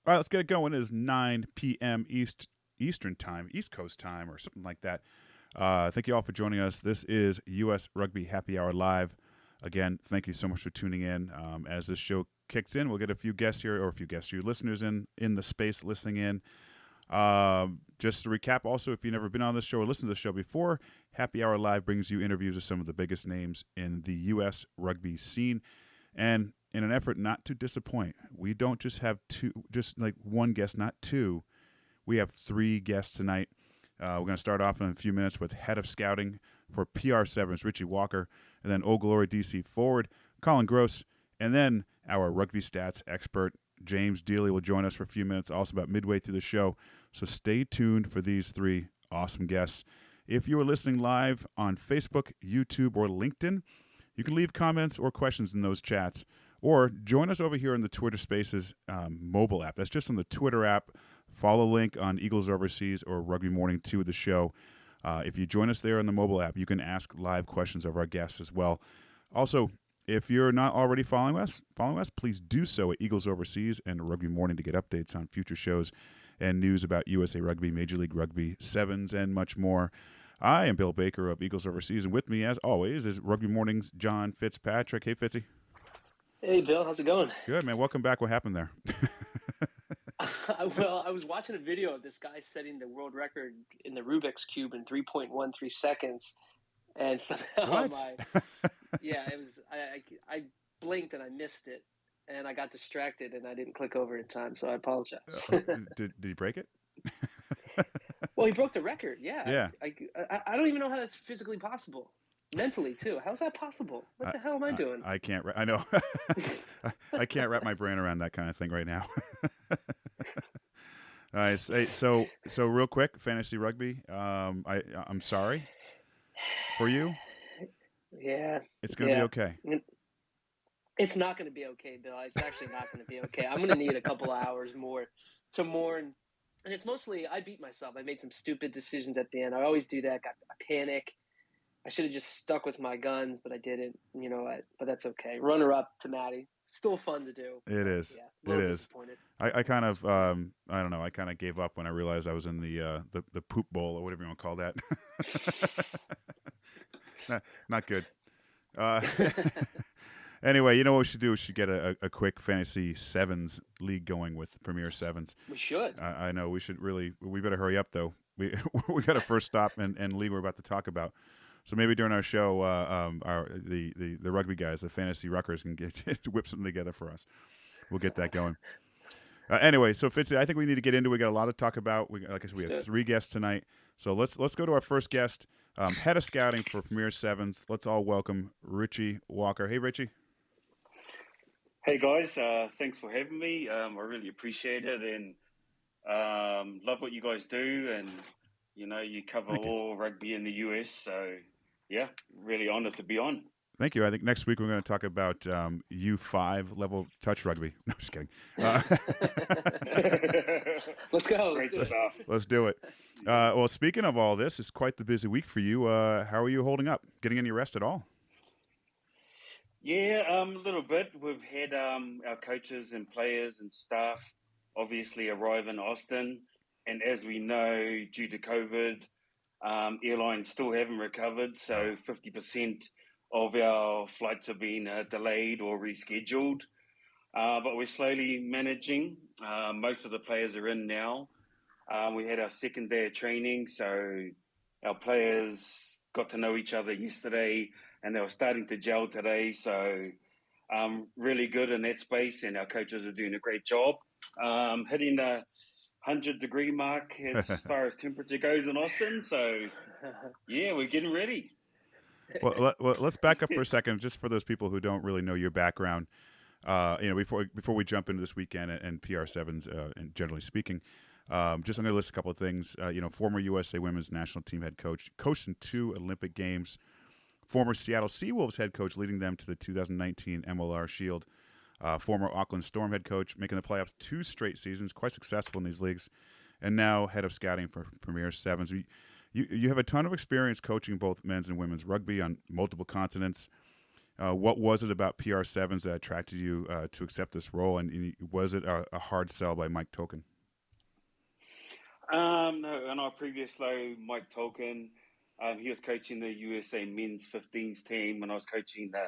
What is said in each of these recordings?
All right, let's get it going. It is 9 p.m. Eastern time, East Coast time, or something like that. Thank you all for joining us. This is U.S. Rugby Happy Hour Live. Again, thank you so much for tuning in. As this show kicks in, we'll get a few guests here, or a few guests, you listeners in the space listening in. Just to recap, also, if you've never been on this show or listened to the show before, Happy Hour Live brings you interviews with some of the biggest names in the U.S. rugby scene. And in an effort not to disappoint, we don't just have one guest, not two. We have three guests tonight. We're going to start off in a few minutes with head of scouting for PR7s, Richie Walker, and then Old Glory DC forward, Collin Grosse, and then our rugby stats expert, James Deeley, will join us for a few minutes, also about midway through the show. So stay tuned for these three awesome guests. If you are listening live on Facebook, YouTube, or LinkedIn, you can leave comments or questions in those chats, or join us over here in the Twitter Spaces mobile app. That's just on the Twitter app. Follow link on Eagles Overseas or Rugby Morning 2 of the show. If you join us there on the mobile app, you can ask live questions of our guests as well. Also, if you're not already following us, please do so at Eagles Overseas and Rugby Morning to get updates on future shows and news about USA Rugby, Major League Rugby, Sevens, and much more. I am Bill Baker of Eagles Overseas, and with me, as always, is Rugby Morning's John Fitzpatrick. Hey, Fitzy. Hey, Bill. How's it going? Good, man. Welcome back. What happened there? Well, I was watching a video of this guy setting the world record in the Rubik's Cube in 3.13 seconds, and somehow it was I blinked and I missed it, and I got distracted and I didn't click over in time, so I apologize. Did he break it? Well, he broke the record. Yeah. I don't even know how that's physically possible. Mentally too. How's that possible? What the hell am I doing? I can't. I know. I can't wrap my brain around that kind of thing right now. All right. So real quick, fantasy rugby. I'm sorry for you. Yeah. It's gonna be okay. It's not going to be okay, Bill. It's actually not going to be okay. I'm going to need a couple of hours more to mourn. And it's mostly I beat myself. I made some stupid decisions at the end. I always do that. I panic. I should have just stuck with my guns, but I didn't. You know what? But that's okay. Runner up to Maddie. Still fun to do. It is. Yeah, it is. I kind of I don't know. I kind of gave up when I realized I was in the poop bowl or whatever you want to call that. not good. Anyway, you know what we should do? We should get a quick fantasy sevens league going with Premier Sevens. We should. I know we should really. We better hurry up though. We got a first stop and league we're about to talk about. So maybe during our show, the rugby guys, the fantasy ruckers, can get whip something together for us. We'll get that going. Anyway, so Fitzy, I think we need to get into. We got a lot to talk about. Like I said, we have three guests tonight. So let's go to our first guest, head of scouting for Premier Sevens. Let's all welcome Richie Walker. Hey, Richie. Hey guys, thanks for having me. I really appreciate it, and love what you guys do. And you know, you cover all rugby in the US, so yeah, really honoured to be on. Thank you. I think next week we're going to talk about U5 level touch rugby. No, just kidding. Let's go. Great stuff. Let's do it. Well, speaking of all this, it's quite the busy week for you. How are you holding up? Getting any rest at all? Yeah, a little bit. We've had our coaches and players and staff obviously arrive in Austin. And as we know, due to COVID, airlines still haven't recovered. So 50% of our flights have been delayed or rescheduled. But we're slowly managing. Most of the players are in now. We had our second day of training. So our players got to know each other yesterday, and they were starting to gel today. So really good in that space, and our coaches are doing a great job. Hitting the 100-degree mark as far as temperature goes in Austin. So, yeah, we're getting ready. Well, let's back up for a second, just for those people who don't really know your background. Before we jump into this weekend and PR7s, and generally speaking, just I'm going to list a couple of things. Former USA Women's National Team head coach, coached in 2 Olympic Games. Former Seattle Seawolves head coach, leading them to the 2019 MLR Shield. Former Auckland Storm head coach, making the playoffs 2 straight seasons, quite successful in these leagues, and now head of scouting for Premier Sevens. You have a ton of experience coaching both men's and women's rugby on multiple continents. What was it about PR7s that attracted you to accept this role, and was it a hard sell by Mike Tolkien? No, in our previous low, Mike Tolkien, he was coaching the USA men's 15s team when I was coaching the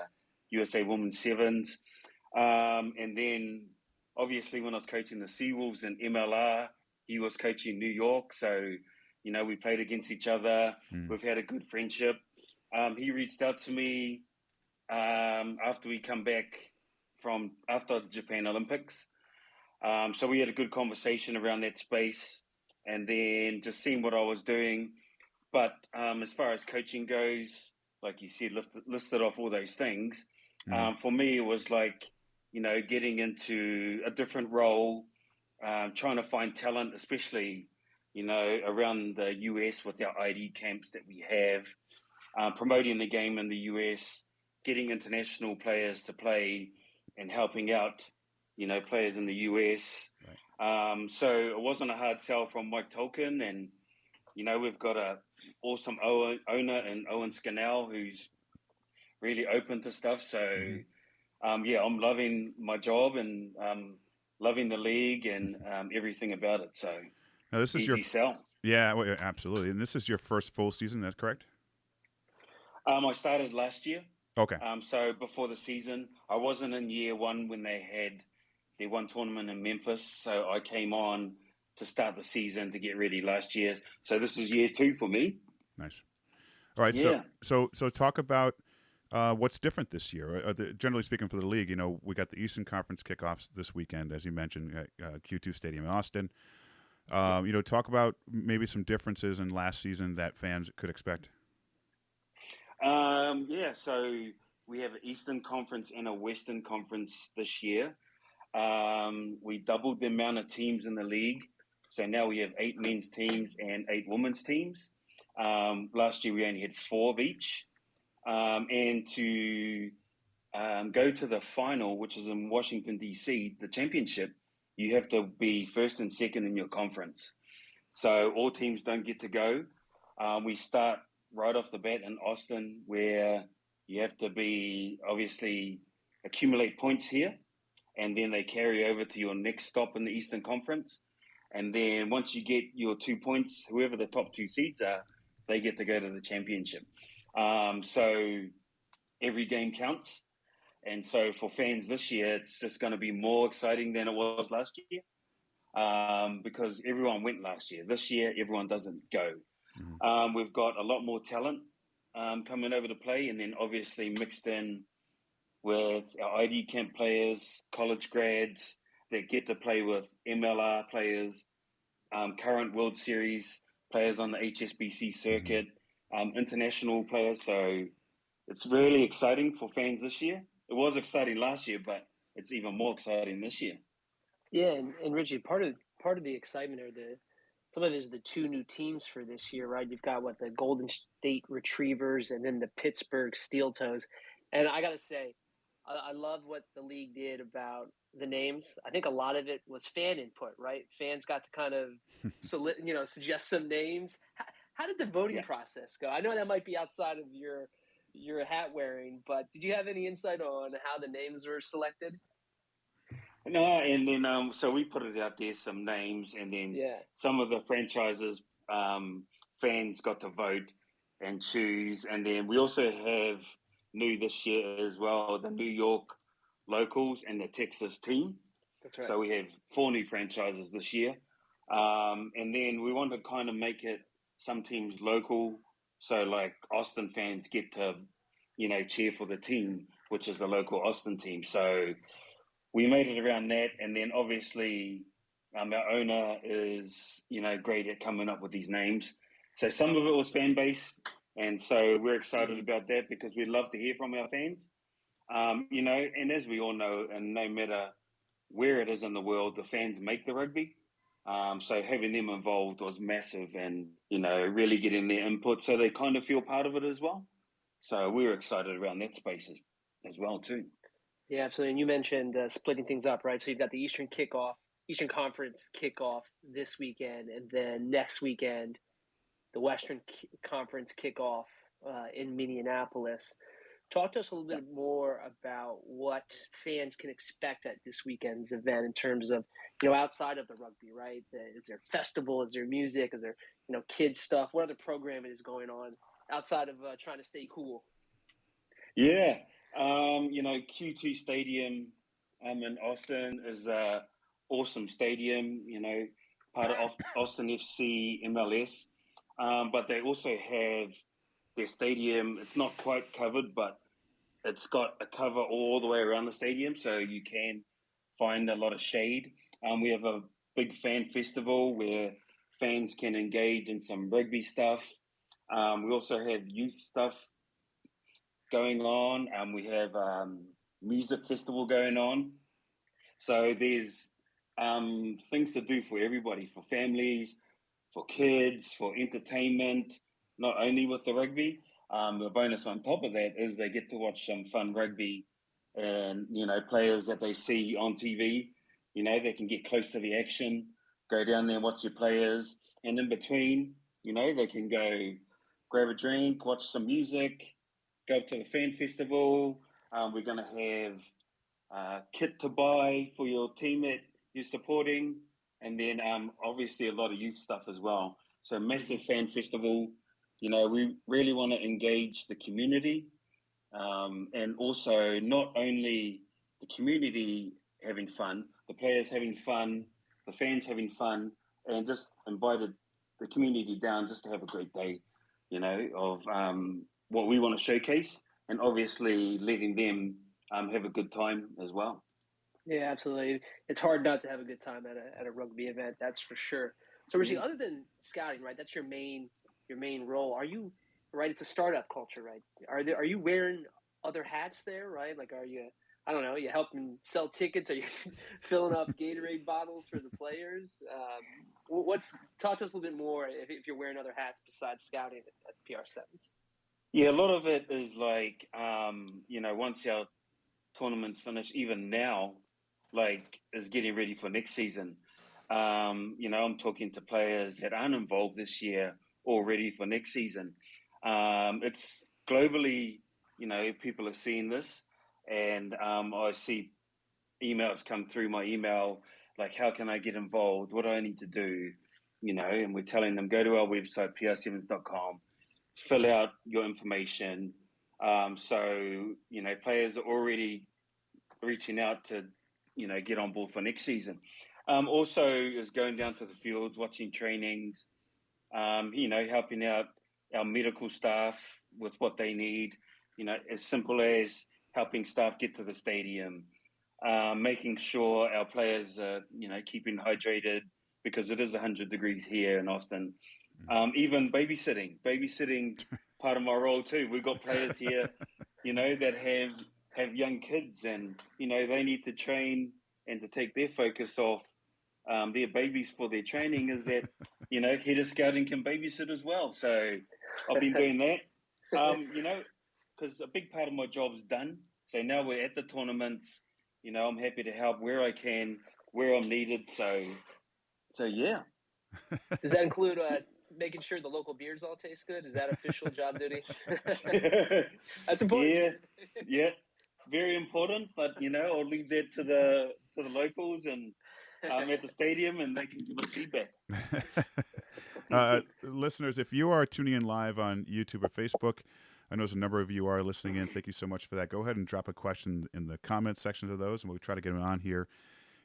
USA women's 7s. And then, obviously, when I was coaching the Seawolves in MLR, he was coaching New York. So, we played against each other. We've had a good friendship. He reached out to me after we come back after the Japan Olympics. So we had a good conversation around that space, and then just seeing what I was doing. But as far as coaching goes, like you said, listed off all those things. For me, it was like, getting into a different role, trying to find talent, especially, around the US with our ID camps that we have, promoting the game in the US, getting international players to play and helping out, players in the US. Right. So it wasn't a hard sell from Mike Tolkien, and, we've got a awesome owner in Owen Scannell who's really open to stuff. So, I'm loving my job and loving the league and everything about it. So, now, this is easy sell. Yeah, well, absolutely. And this is your first full season, that's correct? I started last year. Okay. So before the season, I wasn't in year one when they had their one tournament in Memphis. So I came on to start the season to get ready last year. So this is year 2 for me. Nice. All right. Yeah. So talk about what's different this year. Generally speaking, for the league, we got the Eastern Conference kickoffs this weekend, as you mentioned, at Q2 Stadium in Austin. Talk about maybe some differences in last season that fans could expect. So we have an Eastern Conference and a Western Conference this year. We doubled the amount of teams in the league. So now we have 8 men's teams and 8 women's teams. Last year we only had 4 of each. And to go to the final, which is in Washington, D.C., the championship, you have to be first and second in your conference. So all teams don't get to go. We start right off the bat in Austin, where you have to accumulate points here, and then they carry over to your next stop in the Eastern Conference. And then once you get your 2 points, whoever the top 2 seeds are, they get to go to the championship. So every game counts. And so for fans this year, it's just going to be more exciting than it was last year, because everyone went last year. This year, everyone doesn't go. We've got a lot more talent coming over to play, and then obviously mixed in with our ID camp players, college grads that get to play with MLR players, current World Series players on the HSBC circuit, international players. So it's really exciting for fans this year. It was exciting last year, but it's even more exciting this year. Yeah, and Richie, part of the excitement or some of it is the 2 new teams for this year, right? You've got the Golden State Retrievers and then the Pittsburgh Steel Toes. And I got to say, I love what the league did about the names. I think a lot of it was fan input, right? Fans got to kind of suggest some names. How did the voting process go? I know that might be outside of your hat wearing, but did you have any insight on how the names were selected? No, and then so we put it out there, some names, and then some of the franchises fans got to vote and choose. And then we also have new this year as well, the New York locals and the Texas team. That's right. So we have 4 new franchises this year. And then we want to kind of make it some teams local. So like Austin fans get to, cheer for the team, which is the local Austin team. So we made it around that. And then obviously our owner is, great at coming up with these names. So some of it was fan-based. And so we're excited about that because we'd love to hear from our fans. And as we all know, and no matter where it is in the world, the fans make the rugby. So having them involved was massive and, really getting their input so they kind of feel part of it as well. So we were excited around that space as well too. Yeah, absolutely. And you mentioned splitting things up, right? So you've got the Eastern Conference kickoff this weekend, and then next weekend, the Western Conference kickoff in Minneapolis. Talk to us a little bit more about what fans can expect at this weekend's event in terms of, outside of the rugby, right? Is there festival? Is there music? Is there, kids stuff? What other programming is going on outside of trying to stay cool? Yeah. Q2 Stadium in Austin is a awesome stadium, part of Austin FC MLS. But they also have their stadium. It's not quite covered, but it's got a cover all the way around the stadium, so you can find a lot of shade. We have a big fan festival where fans can engage in some rugby stuff. We also have youth stuff going on. We have music festival going on. So there's things to do for everybody, for families, for kids, for entertainment, not only with the rugby. The bonus on top of that is they get to watch some fun rugby and, players that they see on TV. They can get close to the action, go down there and watch your players. And in between, they can go grab a drink, watch some music, go to the fan festival. We're going to have kit to buy for your team that you're supporting. And then obviously a lot of youth stuff as well. So massive fan festival. We really want to engage the community, and also not only the community having fun, the players having fun, the fans having fun, and just invited the community down just to have a great day, of what we want to showcase, and obviously letting them have a good time as well. Yeah, absolutely. It's hard not to have a good time at a rugby event, that's for sure. So, Richie, other than scouting, right? That's your main role. Are you right? It's a startup culture, right? Are you wearing other hats there, right? Like, are you? I don't know. You helping sell tickets? Are you filling up Gatorade bottles for the players? Talk to us a little bit more if you're wearing other hats besides scouting at PR7s. Yeah, a lot of it is like, once our tournaments finish, even now, is getting ready for next season. I'm talking to players that aren't involved this year or ready for next season. It's globally, people are seeing this, and I see emails come through my email, like, how can I get involved? What do I need to do? And we're telling them, go to our website, PR7s.com, fill out your information. So, players are already reaching out to, get on board for next season. Also is going down to the fields, watching trainings, helping out our medical staff with what they need, as simple as helping staff get to the stadium, making sure our players are, keeping hydrated because it is 100 degrees here in Austin. Even babysitting part of my role too. We've got players here, that have young kids, and, they need to train and to take their focus off their babies for their training is that, head of scouting can babysit as well. So I've been doing that, because a big part of my job's done. So now we're at the tournaments, I'm happy to help where I can, where I'm needed. So yeah. Does that include making sure the local beers all taste good? Is that official job duty? That's important. Yeah. Very important, but I'll leave that to the locals and at the stadium, and they can give us feedback. Listeners, if you are tuning in live on YouTube or Facebook, I know there's a number of you are listening in. Thank you so much for that. Go ahead and drop a question in the comment sections of those, and we'll try to get them on here.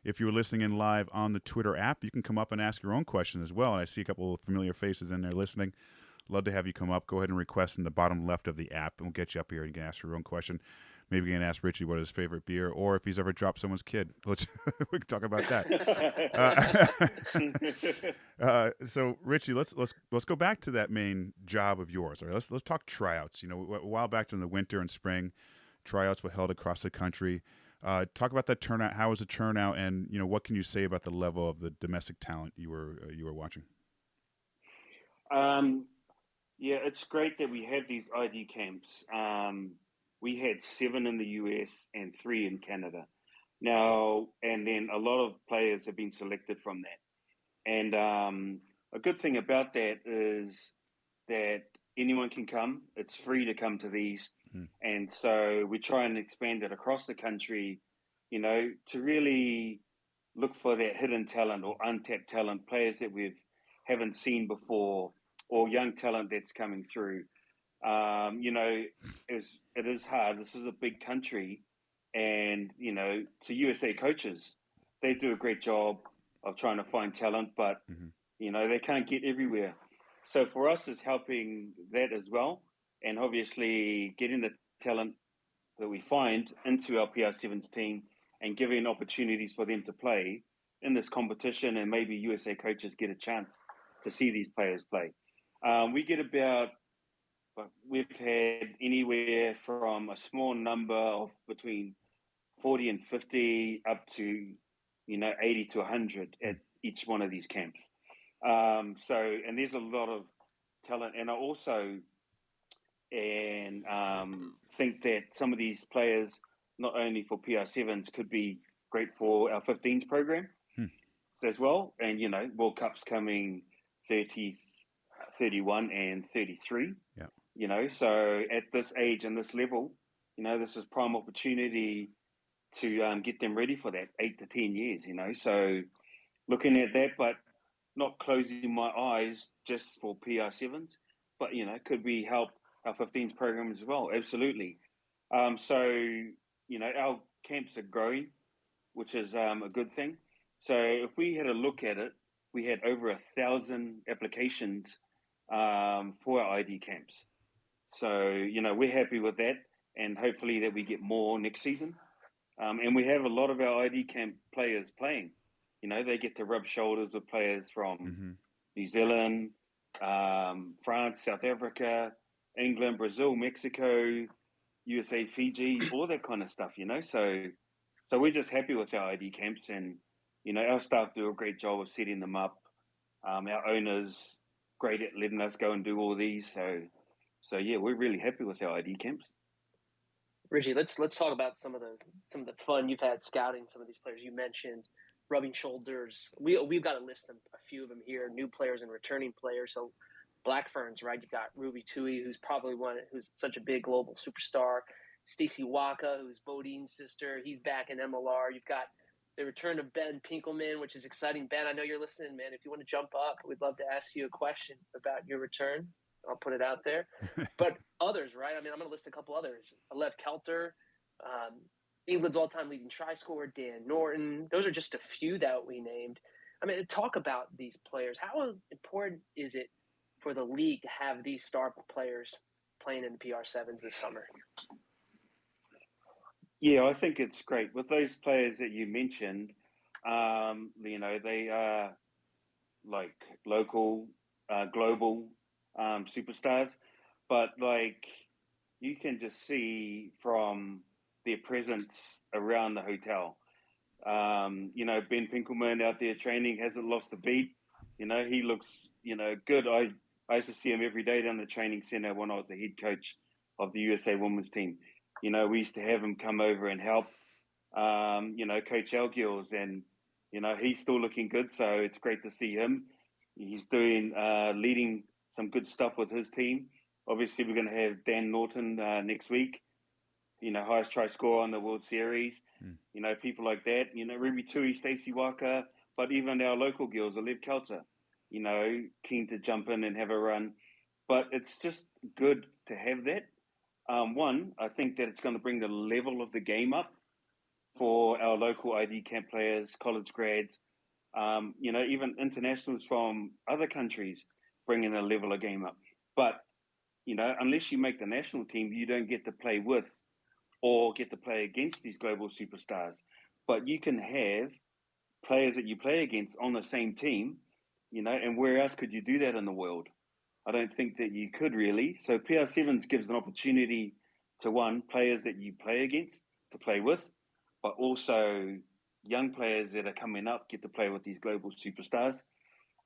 If you're listening in live on the Twitter app, you can come up and ask your own question as well. And I see a couple of familiar faces in there listening. Love to have you come up. Go ahead and request in the bottom left of the app, and we'll get you up here and you can ask your own question. Maybe you can ask Richie what his favorite beer, or if he's ever dropped someone's kid. We can talk about that. So, Richie, let's go back to that main job of yours. All right, let's talk tryouts. A while back in the winter and spring, tryouts were held across the country. Talk about that turnout. How was the turnout, and what can you say about the level of the domestic talent you were watching? Yeah, it's great that we have these ID camps. We had 7 in the US and 3 in Canada. Now, and then a lot of players have been selected from that. And a good thing about that is that anyone can come. It's free to come to these. And so we try and expand it across the country, to really look for that hidden talent or untapped talent, players that we haven't seen before, or young talent that's coming through. It is hard. This is a big country, and to USA coaches, they do a great job of trying to find talent, but they can't get everywhere. So for us, it's helping that as well, and obviously getting the talent that we find into our PR7s team and giving opportunities for them to play in this competition, and maybe USA coaches get a chance to see these players play. We've had anywhere from a small number of between 40 and 50 up to, 80 to 100 at each one of these camps. And there's a lot of talent. And I also think that some of these players, not only for PR7s, could be great for our 15s program as well. And, World Cup's coming 30, 31 and 33. Yeah. So at this age and this level, this is prime opportunity to get them ready for that 8 to 10 years, So looking at that, but not closing my eyes just for PR7s, but, could we help our 15s program as well? Absolutely. Our camps are growing, which is a good thing. So if we had a look at it, we had over 1,000 applications for our ID camps. So, we're happy with that, and hopefully that we get more next season. And we have a lot of our ID camp players playing. They get to rub shoulders with players from New Zealand, France, South Africa, England, Brazil, Mexico, USA, Fiji, all that kind of stuff, So we're just happy with our ID camps, and, our staff do a great job of setting them up. Our owners, great at letting us go and do all these. So yeah, we're really happy with our ID camps. Richie, let's talk about some of the fun you've had scouting some of these players. You mentioned rubbing shoulders. We've got to list them, a few of them here, new players and returning players. So Black Ferns, right? You've got Ruby Tui, who's such a big global superstar. Stacey Waka, who's Bodine's sister. He's back in MLR. You've got the return of Ben Pinkelman, which is exciting. Ben, I know you're listening, man. If you want to jump up, we'd love to ask you a question about your return. I'll put it out there. But others, right? I mean, I'm going to list a couple others. Alev Kelter, England's all-time leading try scorer, Dan Norton. Those are just a few that we named. I mean, talk about these players. How important is it for the league to have these star players playing in the PR7s this summer? Yeah, I think it's great. With those players that you mentioned, they are like local, global superstars, but you can just see from their presence around the hotel. Ben Pinkelman out there training hasn't lost a beat. He looks, good. I used to see him every day down the training center when I was the head coach of the USA women's team. We used to have him come over and help, coach our girls, and, he's still looking good. So it's great to see him. He's doing, leading some good stuff with his team. Obviously, we're going to have Dan Norton next week, highest try scorer on the World Series, people like that, Ruby Tui, Stacey Walker, but even our local girls, Alev Kelter, keen to jump in and have a run. But it's just good to have that. One, I think that it's going to bring the level of the game up for our local ID camp players, college grads, even internationals from other countries, bringing the level of game up. But, unless you make the national team, you don't get to play with or get to play against these global superstars. But you can have players that you play against on the same team, and where else could you do that in the world? I don't think that you could really. So PR7s gives an opportunity to, one, players that you play against to play with, but also young players that are coming up get to play with these global superstars.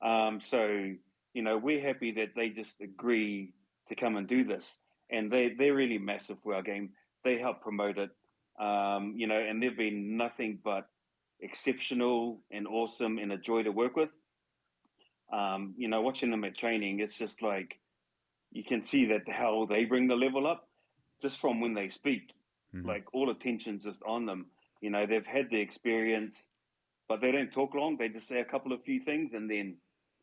We're happy that they just agree to come and do this. And they're really massive for our game. They help promote it, and they've been nothing but exceptional and awesome and a joy to work with. Watching them at training, it's just like, you can see that how they bring the level up just from when they speak. Mm-hmm. Like all attention's just on them. You know, they've had the experience, but they don't talk long. They just say a few things, and then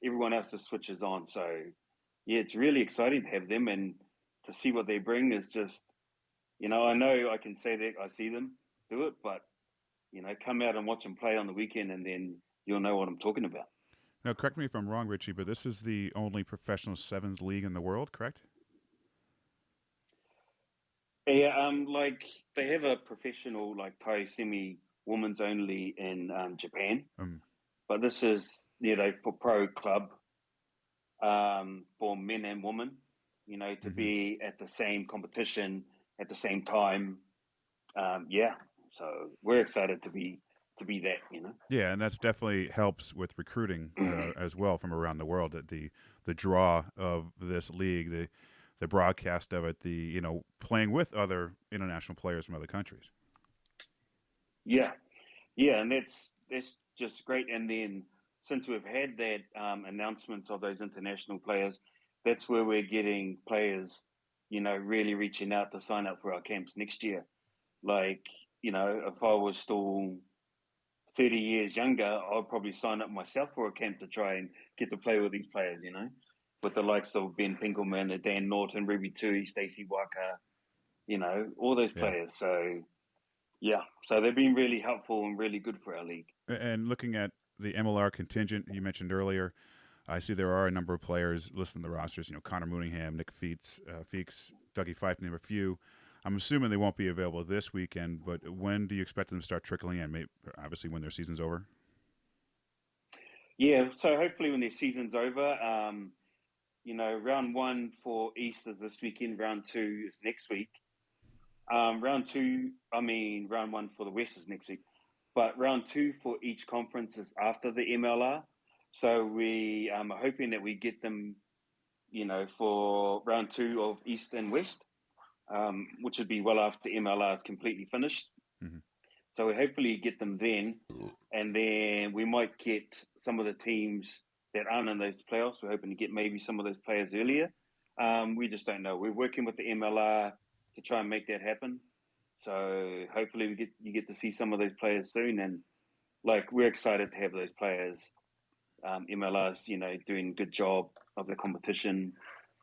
everyone else just switches on. So, yeah, it's really exciting to have them, and to see what they bring is just, you know I can say that I see them do it, but, you know, come out and watch them play on the weekend, and then you'll know what I'm talking about. Now, correct me if I'm wrong, Richie, but this is the only professional sevens league in the world, correct? Yeah, like they have a professional like Tai Semi women's only in Japan, but this is, you know, for pro club, for men and women, you know, to be at the same competition at the same time. Yeah, so we're excited to be that, you know. Yeah, and that's definitely helps with recruiting as well from around the world. That the draw of this league, the broadcast of it, the, you know, playing with other international players from other countries. Yeah, and that's just great. And then since we've had that announcements of those international players, that's where we're getting players, you know, really reaching out to sign up for our camps next year. Like, you know, if I was still 30 years younger, I'd probably sign up myself for a camp to try and get to play with these players, you know, with the likes of Ben Pinkelman, Dan Norton, Ruby Tui, Stacey Walker, you know, all those players. So, yeah, so they've been really helpful and really good for our league. And looking at the MLR contingent you mentioned earlier, I see there are a number of players listed in the rosters. You know, Connor Mooneyham, Nick Feeks, Dougie Fife, name a few. I'm assuming they won't be available this weekend, but when do you expect them to start trickling in? Maybe, obviously, when their season's over? Yeah, so hopefully when their season's over, you know, round one for East is this weekend, round two is next week. Round one for the West is next week. But round two for each conference is after the MLR. So we are hoping that we get them, you know, for round two of East and West, which would be well after MLR is completely finished. Mm-hmm. So we hopefully get them then, and then we might get some of the teams that aren't in those playoffs. We're hoping to get maybe some of those players earlier. We just don't know. We're working with the MLR to try and make that happen. So hopefully you get to see some of those players soon, and like we're excited to have those players. MLR's, you know, doing a good job of the competition,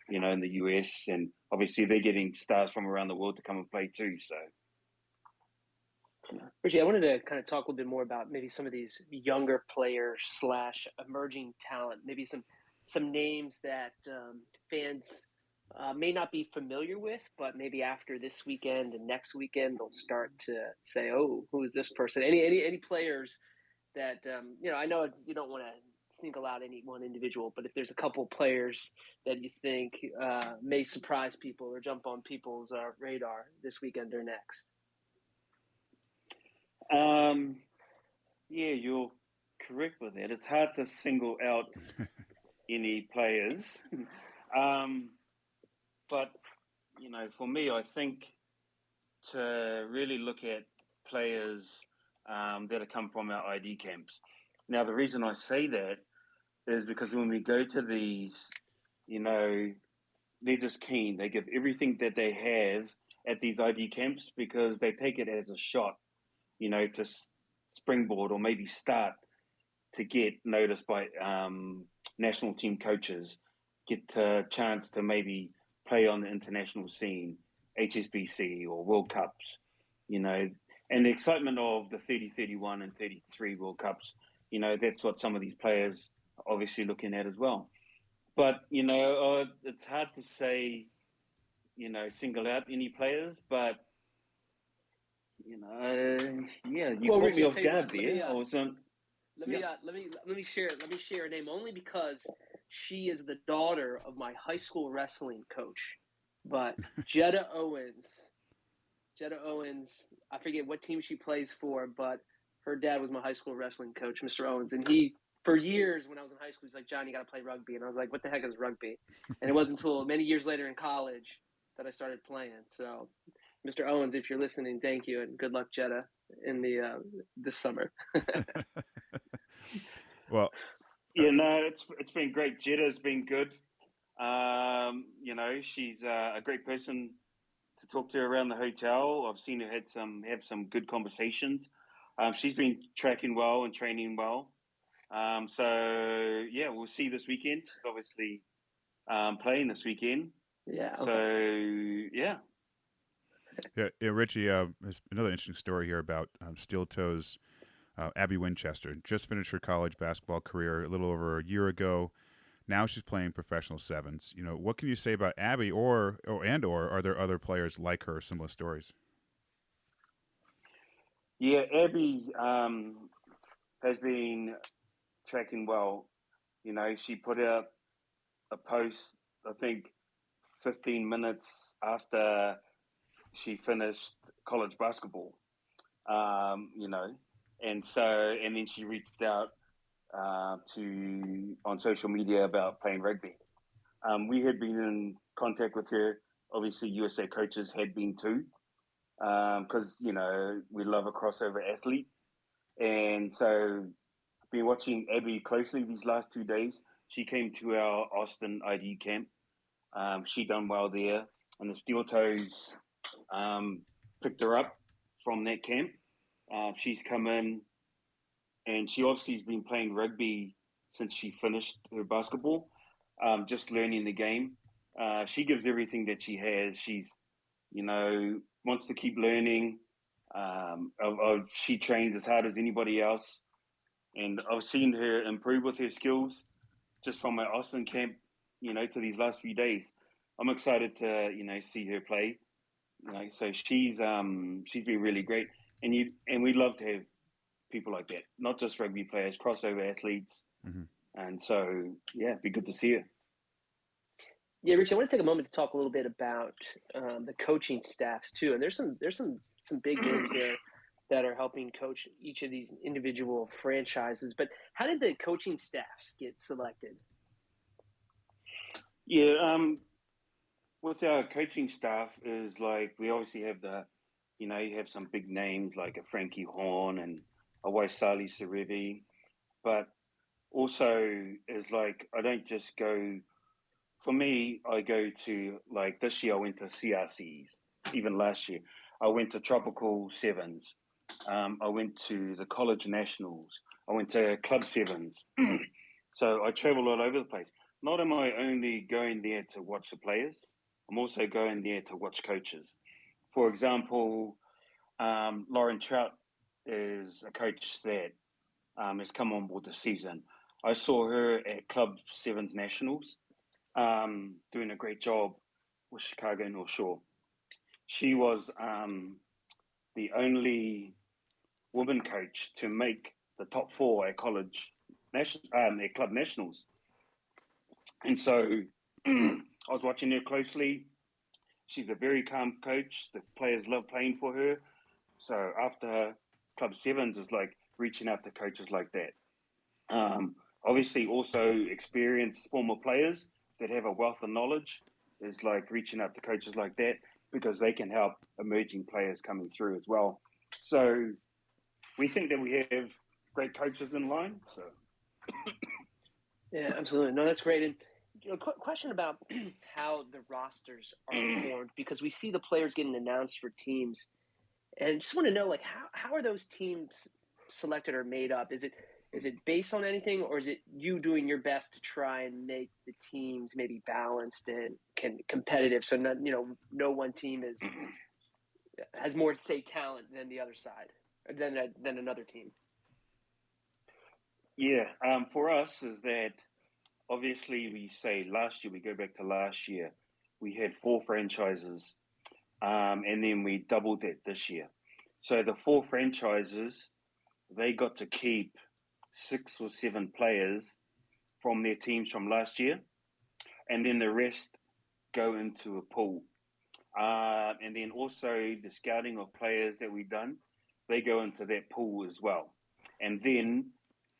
you know, in the US, and obviously they're getting stars from around the world to come and play too. So, Richie, I wanted to kind of talk a little bit more about maybe some of these younger players / emerging talent, maybe some names that fans may not be familiar with, but maybe after this weekend and next weekend they'll start to say, "Oh, who is this person?" Any players that you know? I know you don't want to single out any one individual, but if there's a couple players that you think may surprise people or jump on people's radar this weekend or next. Yeah, you're correct with that. It's hard to single out any players. But, you know, for me, I think to really look at players that have come from our ID camps. Now, the reason I say that is because when we go to these, you know, they're just keen. They give everything that they have at these ID camps because they take it as a shot, you know, to springboard or maybe start to get noticed by national team coaches, get a chance to maybe play on the international scene, HSBC or World Cups, you know, and the excitement of the 30, 31 and 33 World Cups, you know, that's what some of these players are obviously looking at as well. But, you know, it's hard to say, you know, single out any players, but, you know, yeah, you caught Richie, me off guard there. Let me share a name only because she is the daughter of my high school wrestling coach. But Jetta Owens, I forget what team she plays for, but her dad was my high school wrestling coach, Mr. Owens, and he for years when I was in high school, he's like, "John, you got to play rugby," and I was like, "What the heck is rugby?" And it wasn't until many years later in college that I started playing. So, Mr. Owens, if you're listening, thank you and good luck, Jetta, in the this summer. Well, yeah, no, it's been great. Jetta's been good. You know, she's a great person to talk to around the hotel. I've seen her have some good conversations. She's been tracking well and training well. So yeah, we'll see this weekend. She's obviously playing this weekend. Yeah. Okay. So yeah. Yeah, Richie, there's another interesting story here about Steel Toes. Abby Winchester just finished her college basketball career a little over a year ago. Now she's playing professional sevens. You know, what can you say about Abby, or are there other players like her, similar stories? Yeah, Abby has been tracking well. You know, she put out a post, I think, 15 minutes after she finished college basketball. You know, and then she reached out to on social media about playing rugby. We had been in contact with her. Obviously, USA coaches had been too, because you know we love a crossover athlete, and so I've been watching Abby closely these last 2 days. She came to our Austin ID camp. She done well there, and the Steel Toes picked her up from that camp. She's come in, and she obviously has been playing rugby since she finished her basketball, just learning the game. She gives everything that she has. She's, you know, wants to keep learning. She trains as hard as anybody else, and I've seen her improve with her skills just from my Austin camp, you know, to these last few days. I'm excited to, you know, see her play. You know, so she's been really great, and we'd love to have people like that, not just rugby players, crossover athletes, and so yeah, it'd be good to see her. Yeah, Richie, I want to take a moment to talk a little bit about the coaching staffs too. And there's some big names there that are helping coach each of these individual franchises. But how did the coaching staffs get selected? Yeah, with our coaching staff is like we obviously have you know, you have some big names like a Frankie Horn and a Waisali Serevi, but also is like I don't just go. For me, I go to like this year I went to CRCs. Even last year, I went to Tropical Sevens. I went to the College Nationals. I went to Club Sevens. So I travel all over the place. Not am I only going there to watch the players, I'm also going there to watch coaches. For example, Lauren Trout is a coach that has come on board this season. I saw her at Club Sevens Nationals, doing a great job with Chicago North Shore. She was the only woman coach to make the top four at at Club Nationals. And so I was watching her closely. She's a very calm coach. The players love playing for her. So after Club Sevens is like reaching out to coaches like that. Obviously, also experienced former players that have a wealth of knowledge is like reaching out to coaches like that because they can help emerging players coming through as well. So we think that we have great coaches in line. So Yeah, absolutely. No, that's great. And question about how the rosters are formed, because we see the players getting announced for teams, and just want to know, like, how are those teams selected or made up? Is it based on anything, or is it you doing your best to try and make the teams maybe balanced and competitive, so no one team has more say talent than the other side than another team? yeah, for us is that obviously we say we go back to last year, we had 4 franchises, and then we doubled it this year. So the 4 franchises, they got to keep 6 or 7 players from their teams from last year, and then the rest go into a pool. And then also the scouting of players that we've done, they go into that pool as well. And then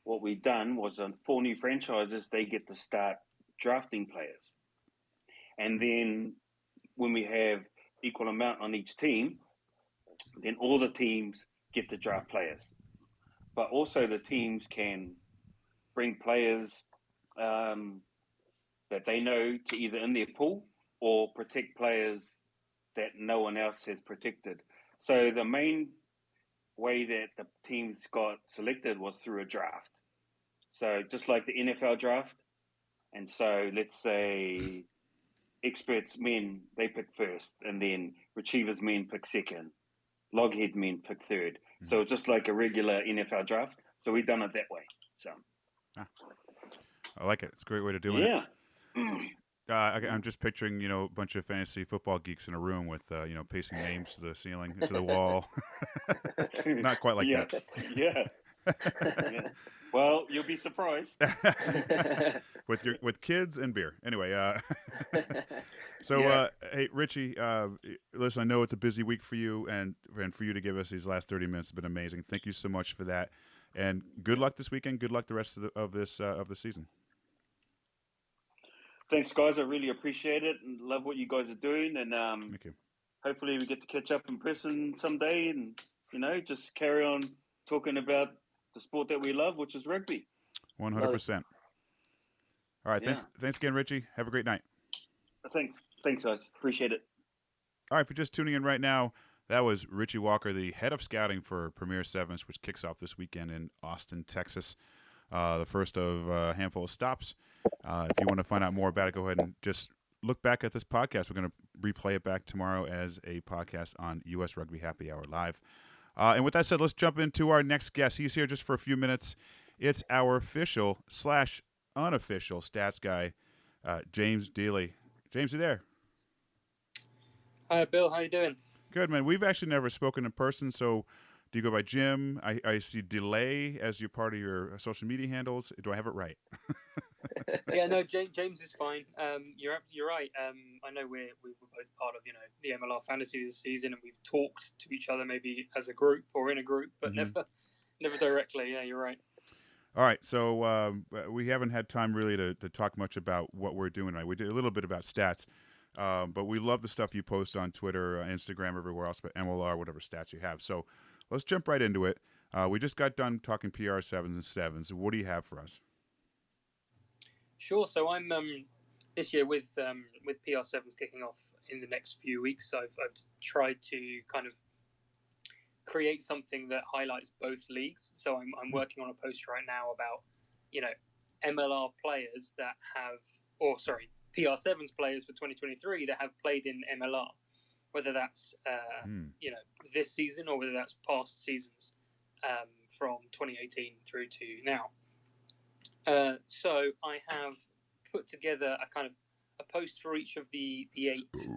what we've done was on 4 new franchises, they get to start drafting players. And then when we have equal amount on each team, then all the teams get to draft players. But also the teams can bring players that they know to either in their pool or protect players that no one else has protected. So the main way that the teams got selected was through a draft. So just like the NFL draft. And so let's say experts men, they pick first, and then retrievers men pick second, loghead men pick third. Mm-hmm. So it's just like a regular NFL draft. So we've done it that way. So I like it. It's a great way to do it. I'm just picturing, a bunch of fantasy football geeks in a room with, pasting names to the ceiling, to the wall. Not quite like that. Yeah. Well, you'll be surprised. with kids and beer. Anyway, hey, Richie, listen, I know it's a busy week for you, and for you to give us these last 30 minutes has been amazing. Thank you so much for that, and good luck this weekend. Good luck the rest of the season. Thanks, guys. I really appreciate it and love what you guys are doing. And thank you. Hopefully we get to catch up in person someday and, just carry on talking about the sport that we love, which is rugby. 100%. All right. Thanks again, Richie. Have a great night. Thanks, guys. Appreciate it. All right. If you're just tuning in right now, that was Richie Walker, the head of scouting for PR7s, which kicks off this weekend in Austin, Texas. The first of a handful of stops. If you want to find out more about it, go ahead and just look back at this podcast. We're going to replay it back tomorrow as a podcast on US Rugby Happy Hour Live. And with that said, let's jump into our next guest. He's here just for a few minutes. It's our official/unofficial stats guy, James Deeley. James, you there? Hi, Bill. How you doing? Good, man. We've actually never spoken in person, so do you go by Jim? I see Deeley as your part of your social media handles. Do I have it right? Yeah, no, James is fine. You're right. I know we were both part of the MLR fantasy this season, and we've talked to each other maybe as a group or in a group, but never directly. Yeah, you're right. All right, so we haven't had time really to talk much about what we're doing. Right, we did a little bit about stats, but we love the stuff you post on Twitter, Instagram, everywhere else, but MLR, whatever stats you have. So let's jump right into it. We just got done talking PR7s and 7s. What do you have for us? Sure. So I'm this year with PR7s kicking off in the next few weeks. I've tried to kind of create something that highlights both leagues. So I'm working on a post right now about MLR players that have, PR7s players for 2023 that have played in MLR, whether that's this season or whether that's past seasons from 2018 through to now. So I have put together a post for each of the 8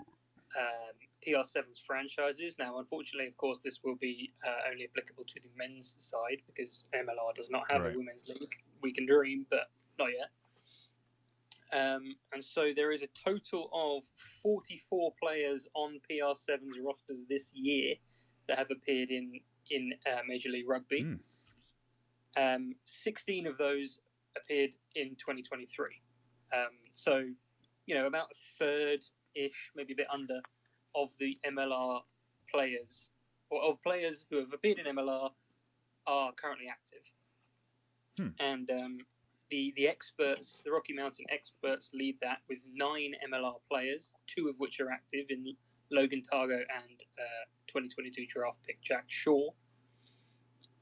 PR7s franchises. Now, unfortunately, of course, this will be only applicable to the men's side because MLR does not have a women's league. We can dream, but not yet. And so there is a total of 44 players on PR7's rosters this year that have appeared in Major League Rugby. 16 of those appeared in 2023. So, about a third-ish, maybe a bit under, of the MLR players, or of players who have appeared in MLR, are currently active. And the experts, the Rocky Mountain experts, lead that with 9 MLR players, 2 of which are active in Logan Targo and 2022 draft pick Jack Shaw.